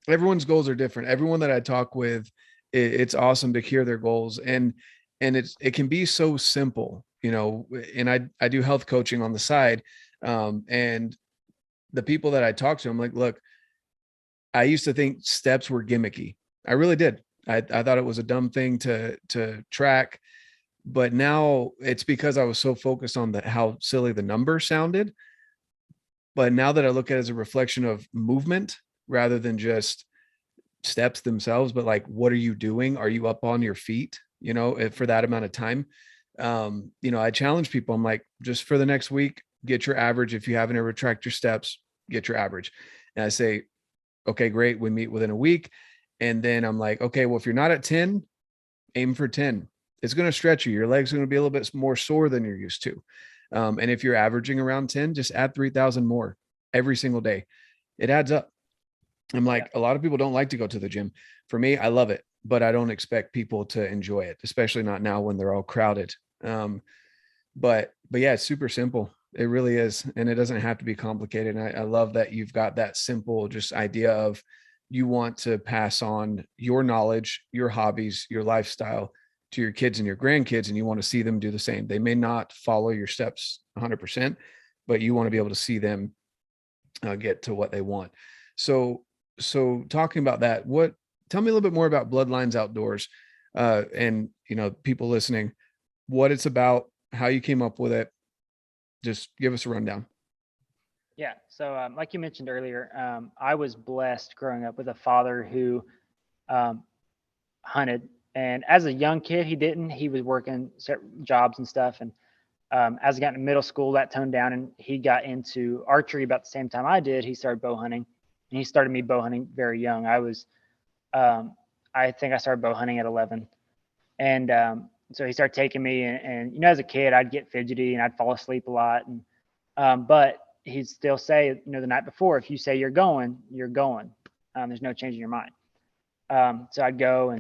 everyone's goals are different. Everyone that I talk with, it's awesome to hear their goals, and it can be so simple, and I do health coaching on the side. And the people that I talk to, I'm like, look, I used to think steps were gimmicky. I really did. I thought it was a dumb thing to track, but now it's because I was so focused on how silly the number sounded. But now that I look at it as a reflection of movement rather than just steps themselves, but like, what are you doing? Are you up on your feet, for that amount of time? I challenge people. I'm like, just for the next week, get your average. If you haven't ever tracked your steps, get your average. And I say, okay, great. We meet within a week. And then I'm like, okay, well, if you're not at 10, aim for 10. It's going to stretch you. Your legs are going to be a little bit more sore than you're used to. And if you're averaging around 10, just add 3,000 more every single day. It adds up. I'm Yeah. like, a lot of people don't like to go to the gym. For me, I love it, but I don't expect people to enjoy it, especially not now when they're all crowded. But yeah, it's super simple. It really is. And it doesn't have to be complicated. And I love that you've got that simple just idea of you want to pass on your knowledge, your hobbies, your lifestyle to your kids and your grandkids, and you want to see them do the same. They may not follow your steps 100%, but you want to be able to see them get to what they want. So, so talking about that, tell me a little bit more about Bloodlines Outdoors, and people listening, what it's about, how you came up with it. Just give us a rundown. Yeah. So, like you mentioned earlier, I was blessed growing up with a father who um, hunted. And as a young kid, he didn't. He was working jobs and stuff. And as I got into middle school, that toned down, and he got into archery about the same time I did. He started bow hunting, and he started me bow hunting very young. Um, I think I started bow hunting at 11, and so he started taking me. And as a kid, I'd get fidgety and I'd fall asleep a lot. And but he'd still say, the night before, if you say you're going, you're going. There's no changing your mind. So I'd go,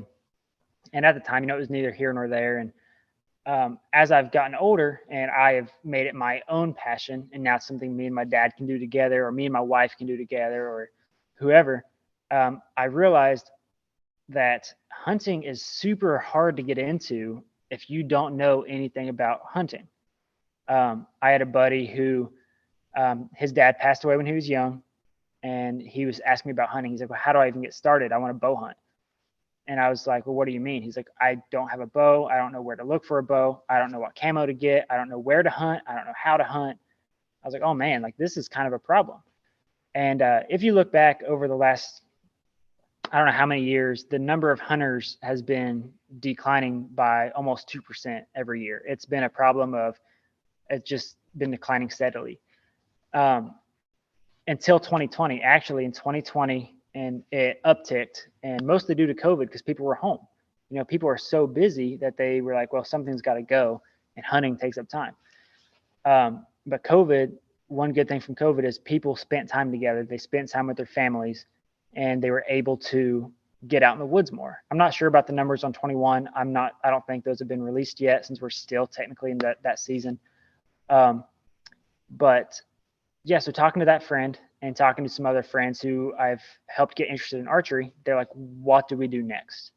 and at the time, it was neither here nor there. And as I've gotten older and I have made it my own passion, and now it's something me and my dad can do together, or me and my wife can do together, or whoever, I realized that hunting is super hard to get into if you don't know anything about hunting. I had a buddy who his dad passed away when he was young, and he was asking me about hunting. He's like, well, how do I even get started? I want to bow hunt. And I was like, well, what do you mean? He's like, I don't have a bow. I don't know where to look for a bow. I don't know what camo to get. I don't know where to hunt. I don't know how to hunt. I was like, oh man, like this is kind of a problem. And if you look back over the last, I don't know how many years, the number of hunters has been declining by almost 2% every year. It's been a problem of, it's just been declining steadily. Um, until 2020, actually in 2020, and it upticked, and mostly due to COVID because people were home. You know, people are so busy that they were like, well, something's got to go, and hunting takes up time. But COVID, one good thing from COVID is people spent time together. They spent time with their families, and they were able to get out in the woods more. I'm not sure about the numbers on 21. I don't think those have been released yet since we're still technically in that season. But yeah, so talking to that friend and talking to some other friends who I've helped get interested in archery, they're like, what do we do next?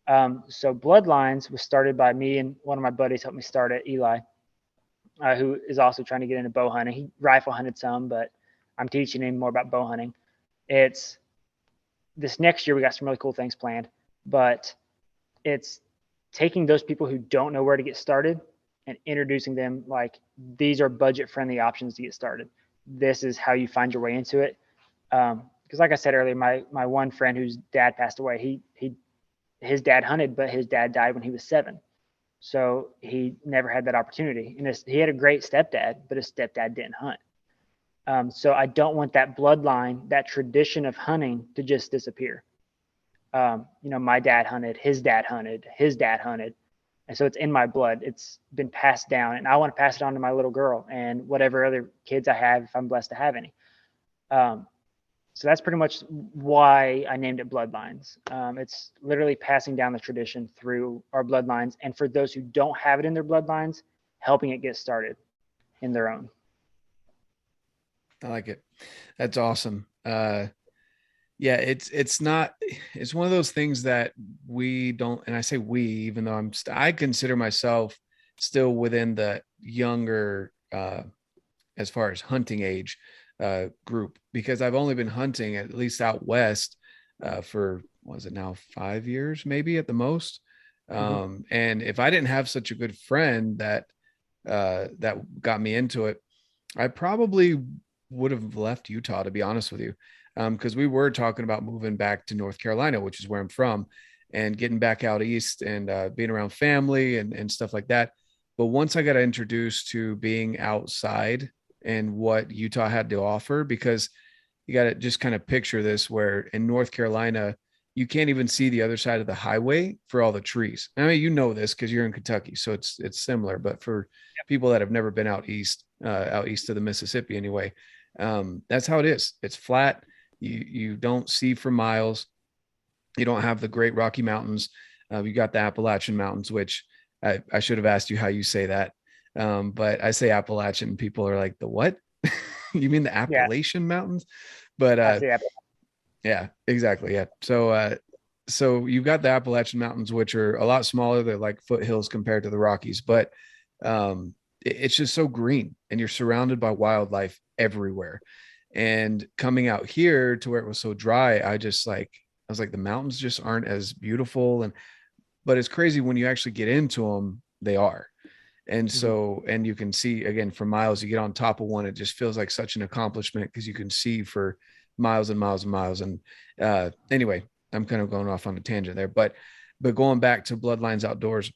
So Bloodlines was started by me and one of my buddies helped me start it, Eli, who is also trying to get into bow hunting. He rifle hunted some, but I'm teaching him more about bow hunting. It's this next year, we got some really cool things planned, but it's taking those people who don't know where to get started and introducing them like these are budget friendly options to get started. This is how you find your way into it. Because like I said earlier, my one friend whose dad passed away, his dad hunted, but his dad died when he was 7. So he never had that opportunity. And he had a great stepdad, but his stepdad didn't hunt. So I don't want that bloodline, that tradition of hunting to just disappear. My dad hunted, his dad hunted, his dad hunted. And so it's in my blood. It's been passed down, and I want to pass it on to my little girl and whatever other kids I have, if I'm blessed to have any. So that's pretty much why I named it Bloodlines. It's literally passing down the tradition through our bloodlines. And for those who don't have it in their bloodlines, helping it get started in their own. I like it. That's awesome. Yeah, it's not, it's one of those things that we don't, and I say we, even though I consider myself still within the younger, as far as hunting age, group, because I've only been hunting at least out west, for, was it now 5 years, maybe at the most. And if I didn't have such a good friend that got me into it, I probably would have left Utah, to be honest with you. Because we were talking about moving back to North Carolina, which is where I'm from, and getting back out east and being around family and stuff like that. But once I got introduced to being outside and what Utah had to offer, because you got to just kind of picture this, where in North Carolina, you can't even see the other side of the highway for all the trees. I mean, you know this because you're in Kentucky, so it's similar. But for people that have never been out east of the Mississippi, anyway, that's how it is. It's flat. You don't see for miles. You don't have the great Rocky Mountains. You got the Appalachian Mountains, which I should have asked you how you say that. But I say Appalachian. People are like, the what? You mean the Appalachian Mountains? But yeah, exactly. Yeah. So you've got the Appalachian Mountains, which are a lot smaller. They're like foothills compared to the Rockies, but it's just so green, and you're surrounded by wildlife everywhere. And coming out here to where it was so dry, I was like, the mountains just aren't as beautiful. But it's crazy when you actually get into them, they are. And so, and you can see again for miles, you get on top of one, it just feels like such an accomplishment because you can see for miles and miles and miles. And anyway, I'm kind of going off on a tangent there, but going back to Bloodlines Outdoors,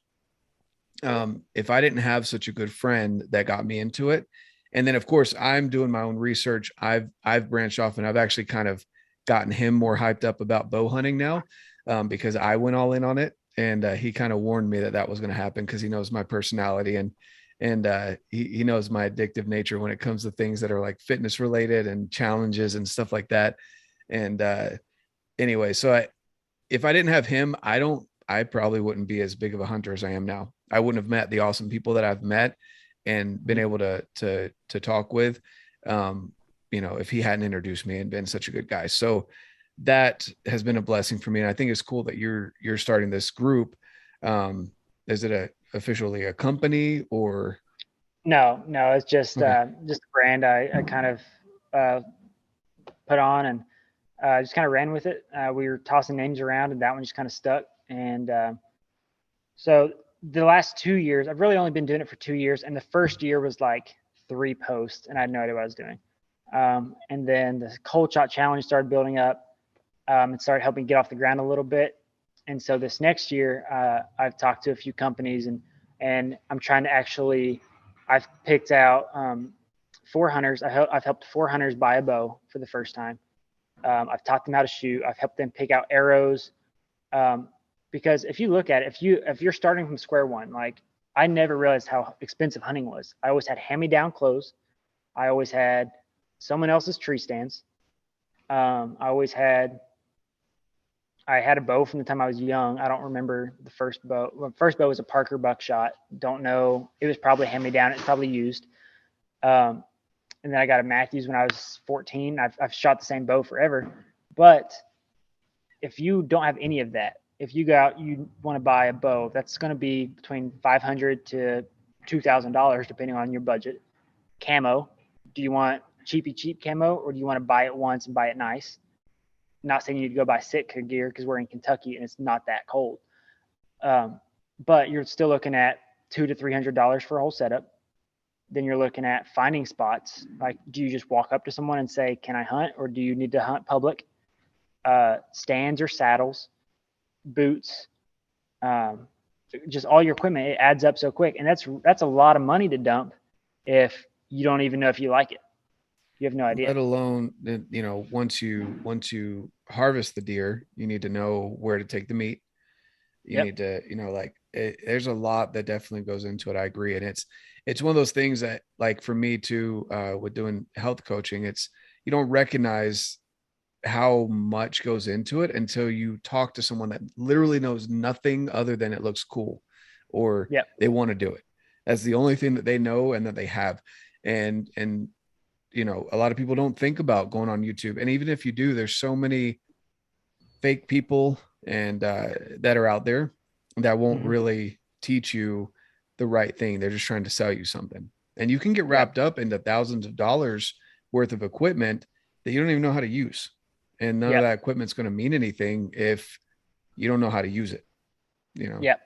if I didn't have such a good friend that got me into it, and then of course I'm doing my own research, I've branched off and I've actually kind of gotten him more hyped up about bow hunting now, because I went all in on it. And he kind of warned me that was going to happen because he knows my personality, and he knows my addictive nature when it comes to things that are like fitness related and challenges and stuff like that. And anyway, so if I didn't have him, I probably wouldn't be as big of a hunter as I am now. I wouldn't have met the awesome people that I've met and been able to talk with, if he hadn't introduced me and been such a good guy. So that has been a blessing for me. And I think it's cool that you're starting this group. Is it officially a company or? No, it's just a brand I kind of put on, and Just kind of ran with it. We were tossing names around, and that one just kind of stuck. And so the last 2 years, I've really only been doing it for 2 years. And the first year was like 3 posts, and I had no idea what I was doing. And then the cold shot challenge started building up, and started helping get off the ground a little bit. And so this next year, I've talked to a few companies, and I'm trying to actually, I've picked out 4 hunters. I've helped 4 hunters buy a bow for the first time. I've taught them how to shoot. I've helped them pick out arrows. Because if you look at it, if you're starting from square one, like I never realized how expensive hunting was. I always had hand-me-down clothes. I always had someone else's tree stands. I had a bow from the time I was young. I don't remember the first bow. The first bow was a Parker buckshot. Don't know. It was probably hand-me-down. It's probably used. And then I got a Matthews when I was 14. I've shot the same bow forever. But if you don't have any of that, if you go out, you want to buy a bow, that's going to be between $500 to $2,000, depending on your budget. Camo. Do you want cheap camo, or do you want to buy it once and buy it nice? Not saying you need to go buy Sitka gear because we're in Kentucky and it's not that cold. But you're still looking at $200 to $300 for a whole setup. Then you're looking at finding spots. Like, do you just walk up to someone and say, "Can I hunt?" Or do you need to hunt public? Stands or saddles, boots, just all your equipment. It adds up so quick, and that's a lot of money to dump if you don't even know if you like it. You have no idea. Let alone, once you harvest the deer, you need to know where to take the meat. You Yep. need to, there's a lot that definitely goes into it. I agree. And it's one of those things that, like, for me too, with doing health coaching, it's, you don't recognize how much goes into it until you talk to someone that literally knows nothing other than it looks cool, or Yep. they want to do it. That's the only thing that they know and that they have. And a lot of people don't think about going on YouTube. And even if you do, there's so many fake people and that are out there that won't Mm-hmm. really teach you the right thing. They're just trying to sell you something. And you can get Yep. wrapped up into thousands of dollars worth of equipment that you don't even know how to use. And none of Yep. that equipment's going to mean anything if you don't know how to use it. Yep.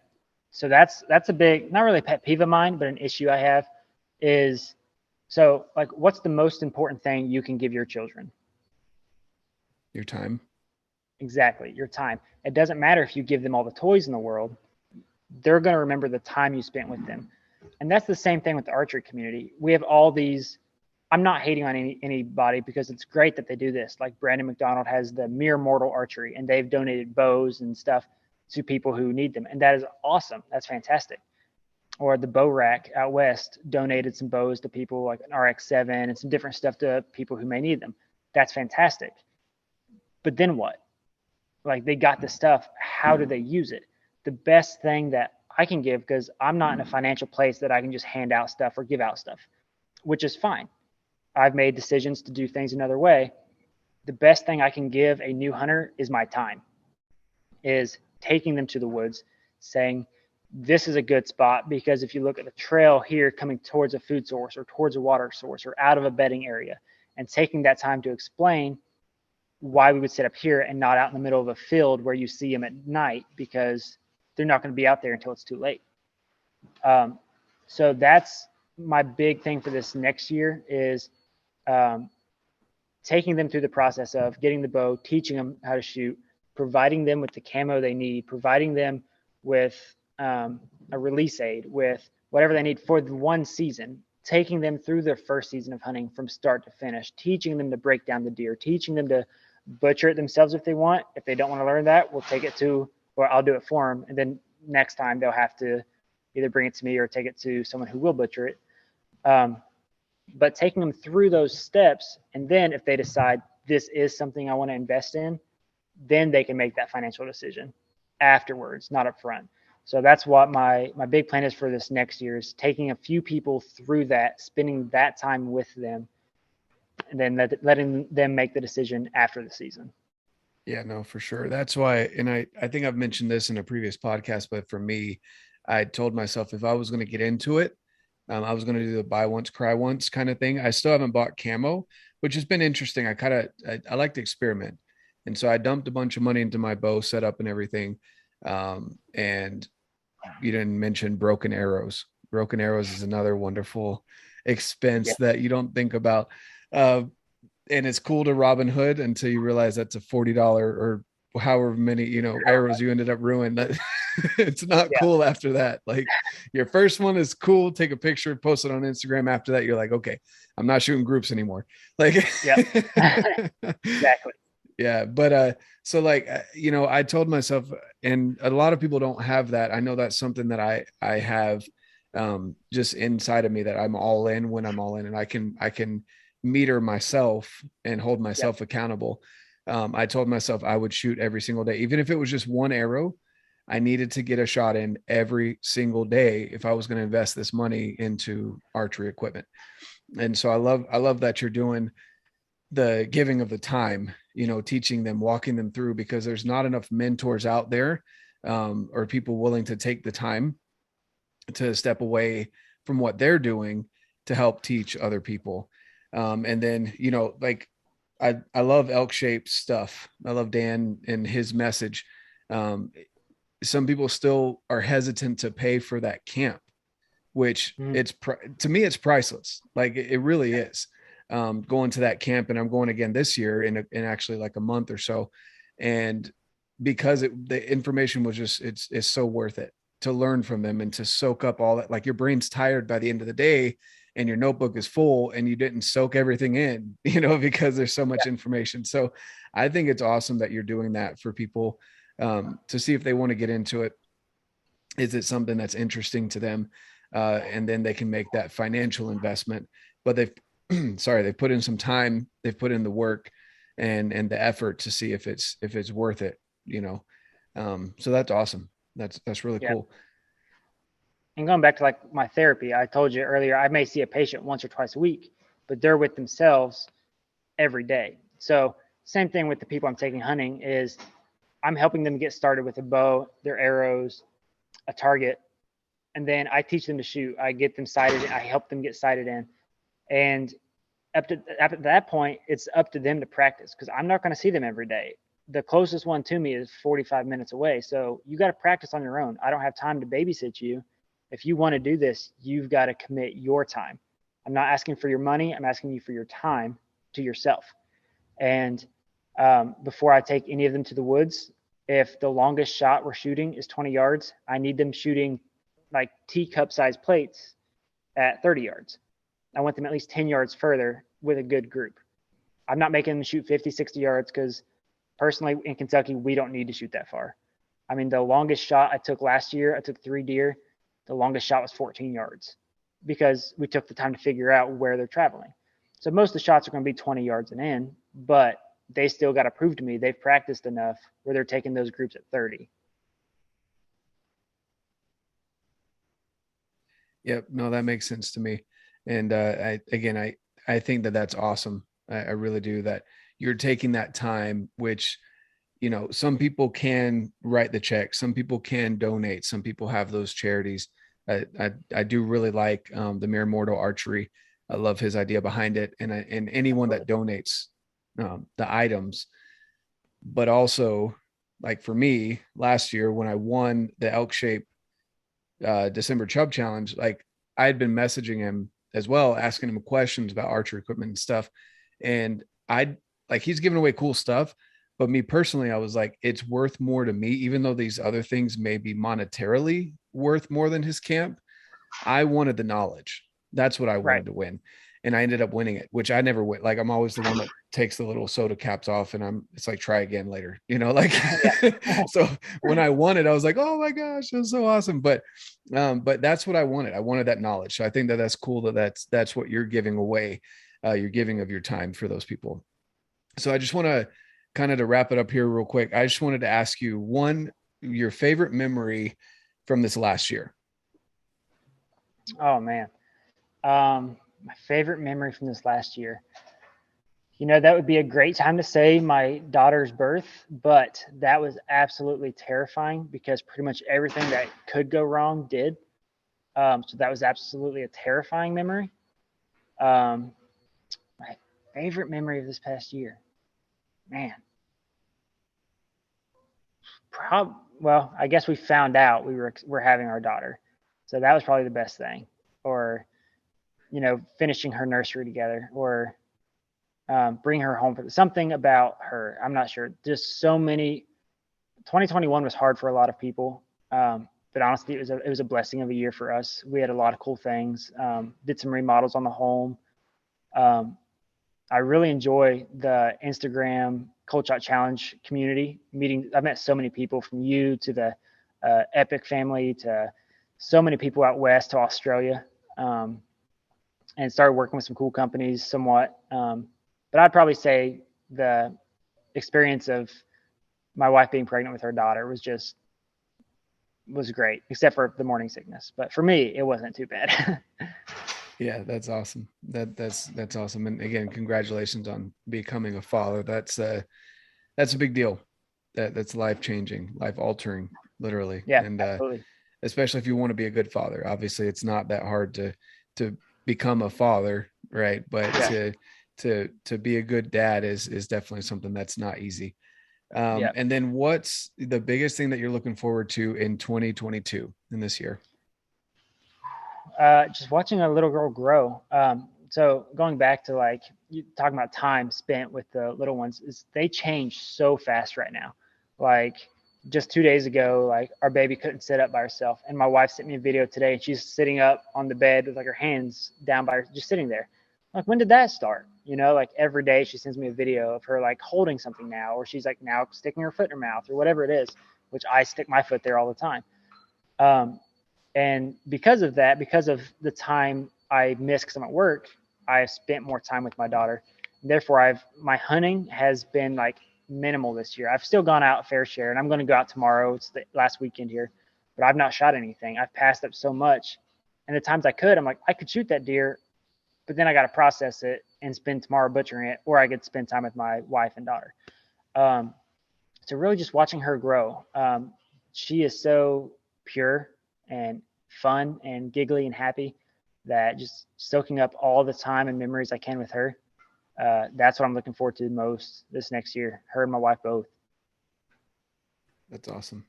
So that's a big, not really a pet peeve of mine, but an issue I have is, so like, what's the most important thing you can give your children? Your time. Exactly, your time. It doesn't matter if you give them all the toys in the world. They're going to remember the time you spent with them. And that's the same thing with the archery community. We have all these, I'm not hating on anybody, because it's great that they do this. Like Brandon McDonald has the Mere Mortal Archery, and they've donated bows and stuff to people who need them. And that is awesome. That's fantastic. Or the Bow Rack out west donated some bows to people, like an RX-7 and some different stuff to people who may need them. That's fantastic. But then what? Like, they got the stuff. How do they use it? The best thing that I can give, because I'm not in a financial place that I can just hand out stuff or give out stuff, which is fine. I've made decisions to do things another way. The best thing I can give a new hunter is my time, is taking them to the woods, saying, this is a good spot, because if you look at the trail here coming towards a food source or towards a water source or out of a bedding area, and taking that time to explain why we would sit up here and not out in the middle of a field where you see them at night, because they're not going to be out there until it's too late. So that's my big thing for this next year, is taking them through the process of getting the bow, teaching them how to shoot, providing them with the camo they need, providing them with a release aid, with whatever they need for the one season, taking them through their first season of hunting from start to finish, teaching them to break down the deer, teaching them to butcher it themselves if they want. If they don't want to learn that, we'll take it to, or I'll do it for them. And then next time they'll have to either bring it to me or take it to someone who will butcher it. But taking them through those steps, and then if they decide this is something I want to invest in, then they can make that financial decision afterwards, not up front. So that's what my big plan is for this next year, is taking a few people through that, spending that time with them, and then letting them make the decision after the season. Yeah, no, for sure. That's why, and I think I've mentioned this in a previous podcast, but for me, I told myself if I was going to get into it, I was going to do the buy once, cry once kind of thing. I still haven't bought camo, which has been interesting. I like to experiment. And so I dumped a bunch of money into my bow setup and everything. And you didn't mention broken arrows. Broken arrows is another wonderful expense Yeah. that you don't think about. Uh, and it's cool to Robin Hood until you realize that's a $40 or however many, arrows you ended up ruining. That it's not Yeah. cool after that. Like your first one is cool, take a picture, post it on Instagram. After that, you're like, okay, I'm not shooting groups anymore. Like Yeah. Exactly. yeah, but so like I told myself, and a lot of people don't have that. I know that's something that I have just inside of me, that I'm all in when I'm all in, and I can meter myself and hold Yep. myself accountable. I told myself I would shoot every single day, even if it was just one arrow. I needed to get a shot in every single day if I was going to invest this money into archery equipment. And so I love that you're doing the giving of the time, teaching them, walking them through, because there's not enough mentors out there, or people willing to take the time to step away from what they're doing to help teach other people. And then, like I love elk shaped stuff. I love Dan and his message. Um, some people still are hesitant to pay for that camp, which Mhm. to me, it's priceless. Like it really is. Going to that camp, and I'm going again this year in actually like a month or so. And because the information was just, it's so worth it to learn from them and to soak up all that. Like your brain's tired by the end of the day and your notebook is full and you didn't soak everything in, because there's so much information. So I think it's awesome that you're doing that for people, to see if they want to get into it. Is it something that's interesting to them? And then they can make that financial investment. But they've put in some time, they've put in the work and the effort to see if it's worth it. So that's awesome. That's really Yeah. cool. And going back to like my therapy, I told you earlier, I may see a patient once or twice a week, but they're with themselves every day. So same thing with the people I'm taking hunting is I'm helping them get started with a bow, their arrows, a target, and then I teach them to shoot. I get them sighted. I help them get sighted in, and at that point, it's up to them to practice because I'm not going to see them every day. The closest one to me is 45 minutes away, so you got to practice on your own. I don't have time to babysit you. If you want to do this, you've got to commit your time. I'm not asking for your money. I'm asking you for your time to yourself. And before I take any of them to the woods, if the longest shot we're shooting is 20 yards, I need them shooting like teacup sized plates at 30 yards. I want them at least 10 yards further with a good group. I'm not making them shoot 50, 60 yards because personally in Kentucky, we don't need to shoot that far. I mean, the longest shot I took last year, I took 3 deer. The longest shot was 14 yards because we took the time to figure out where they're traveling. So most of the shots are going to be 20 yards and in, but they still got to prove to me they've practiced enough where they're taking those groups at 30. Yep. No, that makes sense to me. And I think that that's awesome. I really do, that you're taking that time, which, some people can write the check, some people can donate, some people have those charities. I do really like the Mere Mortal Archery. I love his idea behind it, and anyone that donates the items. But also, like for me, last year when I won the elk shape December Chub Challenge, like I had been messaging him as well, asking him questions about archery equipment and stuff. And I like he's giving away cool stuff, but me personally, I was like, it's worth more to me, even though these other things may be monetarily worth more than his camp. I wanted the knowledge. That's what I Right. wanted to win. And I ended up winning it, which I never win. Like I'm always the one that takes the little soda caps off and it's like, try again later, like, Yeah. so when I won it, I was like, oh my gosh, it was so awesome. But that's what I wanted. I wanted that knowledge. So I think that that's cool that's what you're giving away. You're giving of your time for those people. So I just want to kind of to wrap it up here real quick. I just wanted to ask you your favorite memory from this last year. Oh, man. My favorite memory from this last year. That would be a great time to say my daughter's birth, but that was absolutely terrifying because pretty much everything that could go wrong did. So that was absolutely a terrifying memory. My favorite memory of this past year, man. Well, I guess we found out we're having our daughter, so that was probably the best thing. Or finishing her nursery together, or bring her home for something about her. I'm not sure. Just so many. 2021 was hard for a lot of people, but honestly, it was a blessing of a year for us. We had a lot of cool things. Did some remodels on the home. Um, I really enjoy the Instagram Cold Shot Challenge community meeting. I've met so many people, from you to the Epic family to so many people out west to Australia, and started working with some cool companies somewhat. But I'd probably say the experience of my wife being pregnant with her daughter was great, except for the morning sickness. But for me, it wasn't too bad. Yeah, that's awesome. That's awesome. And again, congratulations on becoming a father. That's a big deal. That's life changing, life altering, literally. Yeah, And absolutely. especially if you want to be a good father. Obviously, it's not that hard to become a father, right? But Yeah. to be a good dad is definitely something that's not easy. Yeah. And then what's the biggest thing that you're looking forward to in 2022 in this year? Just watching a little girl grow. So going back to like you talking about time spent with the little ones, is they change so fast right now. Like just 2 days ago, like our baby couldn't sit up by herself, and my wife sent me a video today, and she's sitting up on the bed with like her hands down by her, just sitting there. Like, when did that start? Like every day she sends me a video of her like holding something now, or she's like now sticking her foot in her mouth or whatever it is, which I stick my foot there all the time. Um, and because of that, because of the time I miss because I'm at work, I've spent more time with my daughter. Therefore, my hunting has been like minimal this year. I've still gone out a fair share, and I'm going to go out tomorrow. It's the last weekend here, but I've not shot anything. I've passed up so much, and the times I could, I'm like, I could shoot that deer, but then I got to process it and spend tomorrow butchering it, or I could spend time with my wife and daughter. Um, so really, just watching her grow. She is so pure and fun and giggly and happy that just soaking up all the time and memories I can with her. That's what I'm looking forward to most this next year. Her and my wife both. That's awesome.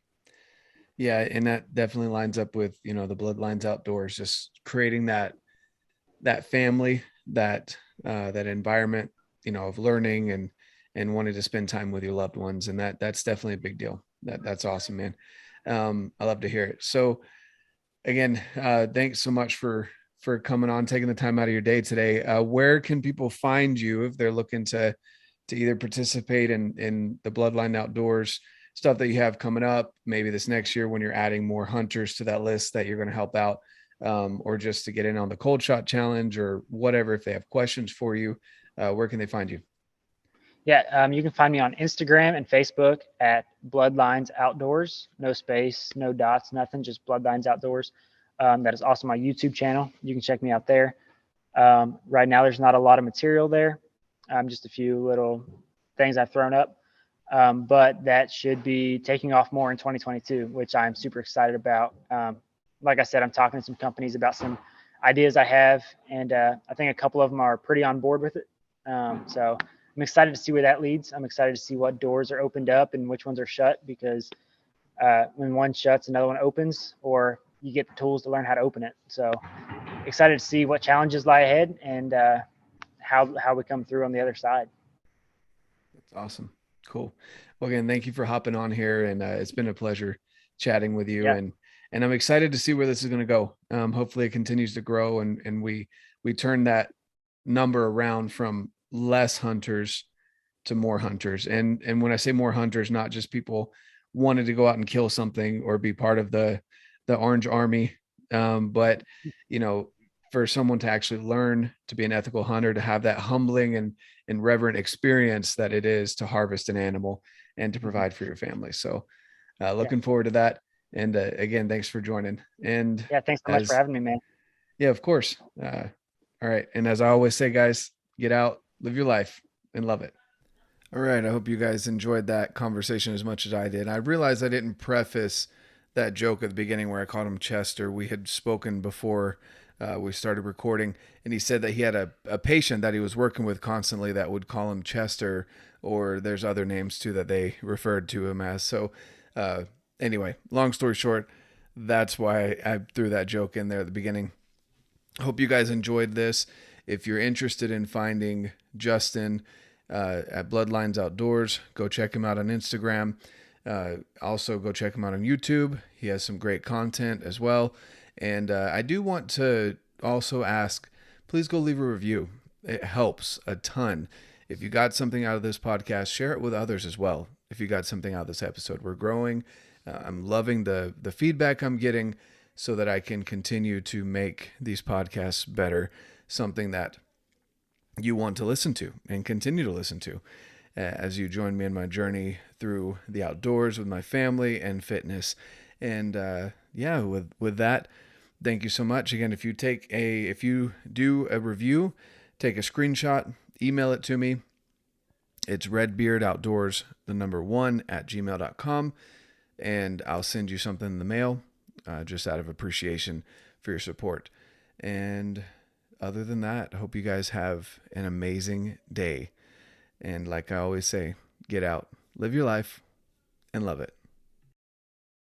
Yeah, and that definitely lines up with, the Bloodlines Outdoors, just creating that family, that environment, of learning and wanting to spend time with your loved ones. And that's definitely a big deal. That's awesome, man. I love to hear it. So again, thanks so much for coming on, taking the time out of your day today. Where can people find you if they're looking to either participate in the Bloodline Outdoors stuff that you have coming up, maybe this next year when you're adding more hunters to that list that you're going to help out, or just to get in on the Cold Shot Challenge or whatever? If they have questions for you, where can they find you? Yeah, you can find me on Instagram and Facebook at Bloodlines Outdoors. No space, no dots, nothing, just Bloodlines Outdoors. That is also my YouTube channel. You can check me out there. Right now, there's not a lot of material there, just a few little things I've thrown up. But that should be taking off more in 2022, which I'm super excited about. Like I said, I'm talking to some companies about some ideas I have, and I think a couple of them are pretty on board with it. So I'm excited to see where that leads. I'm excited to see what doors are opened up and which ones are shut, because when one shuts, another one opens, or you get the tools to learn how to open it. So excited to see what challenges lie ahead, and how we come through on the other side. That's awesome. Cool. Well, again, thank you for hopping on here, and it's been a pleasure chatting with you. Yeah. And I'm excited to see where this is going to go. Hopefully, it continues to grow, and we turn that number around from less hunters to more hunters. And when I say more hunters, not just people wanting to go out and kill something or be part of the Orange Army, but for someone to actually learn to be an ethical hunter, to have that humbling and reverent experience that it is to harvest an animal and to Mhm. provide for your family. So Yeah. looking forward to that. And again, thanks for joining. And Yeah. Thanks so much for as having me, man. yeah, of course. All right. And as I always say, guys, get out, live your life, and love it. All right. I hope you guys enjoyed that conversation as much as I did. I realized I didn't preface that joke at the beginning where I called him Chester. We had spoken before we started recording, and he said that he had a patient that he was working with constantly that would call him Chester, or there's other names too that they referred to him as. So Uh, anyway, long story short, that's why I threw that joke in there at the beginning. Hope you guys enjoyed this. If you're interested in finding Justin at Bloodlines Outdoors, go check him out on Instagram. Also, go check him out on YouTube. He has some great content as well. And I do want to also ask, please go leave a review. It helps a ton. If you got something out of this podcast, share it with others as well. If you got something out of this episode, we're growing. I'm loving the feedback I'm getting so that I can continue to make these podcasts better, something that you want to listen to and continue to listen to as you join me in my journey through the outdoors with my family and fitness. And with that, thank you so much. Again, if you do a review, take a screenshot, email it to me. It's RedBeardOutdoors, the number 1 at gmail.com. And I'll send you something in the mail, just out of appreciation for your support. And other than that, I hope you guys have an amazing day. And like I always say, get out, live your life, and love it.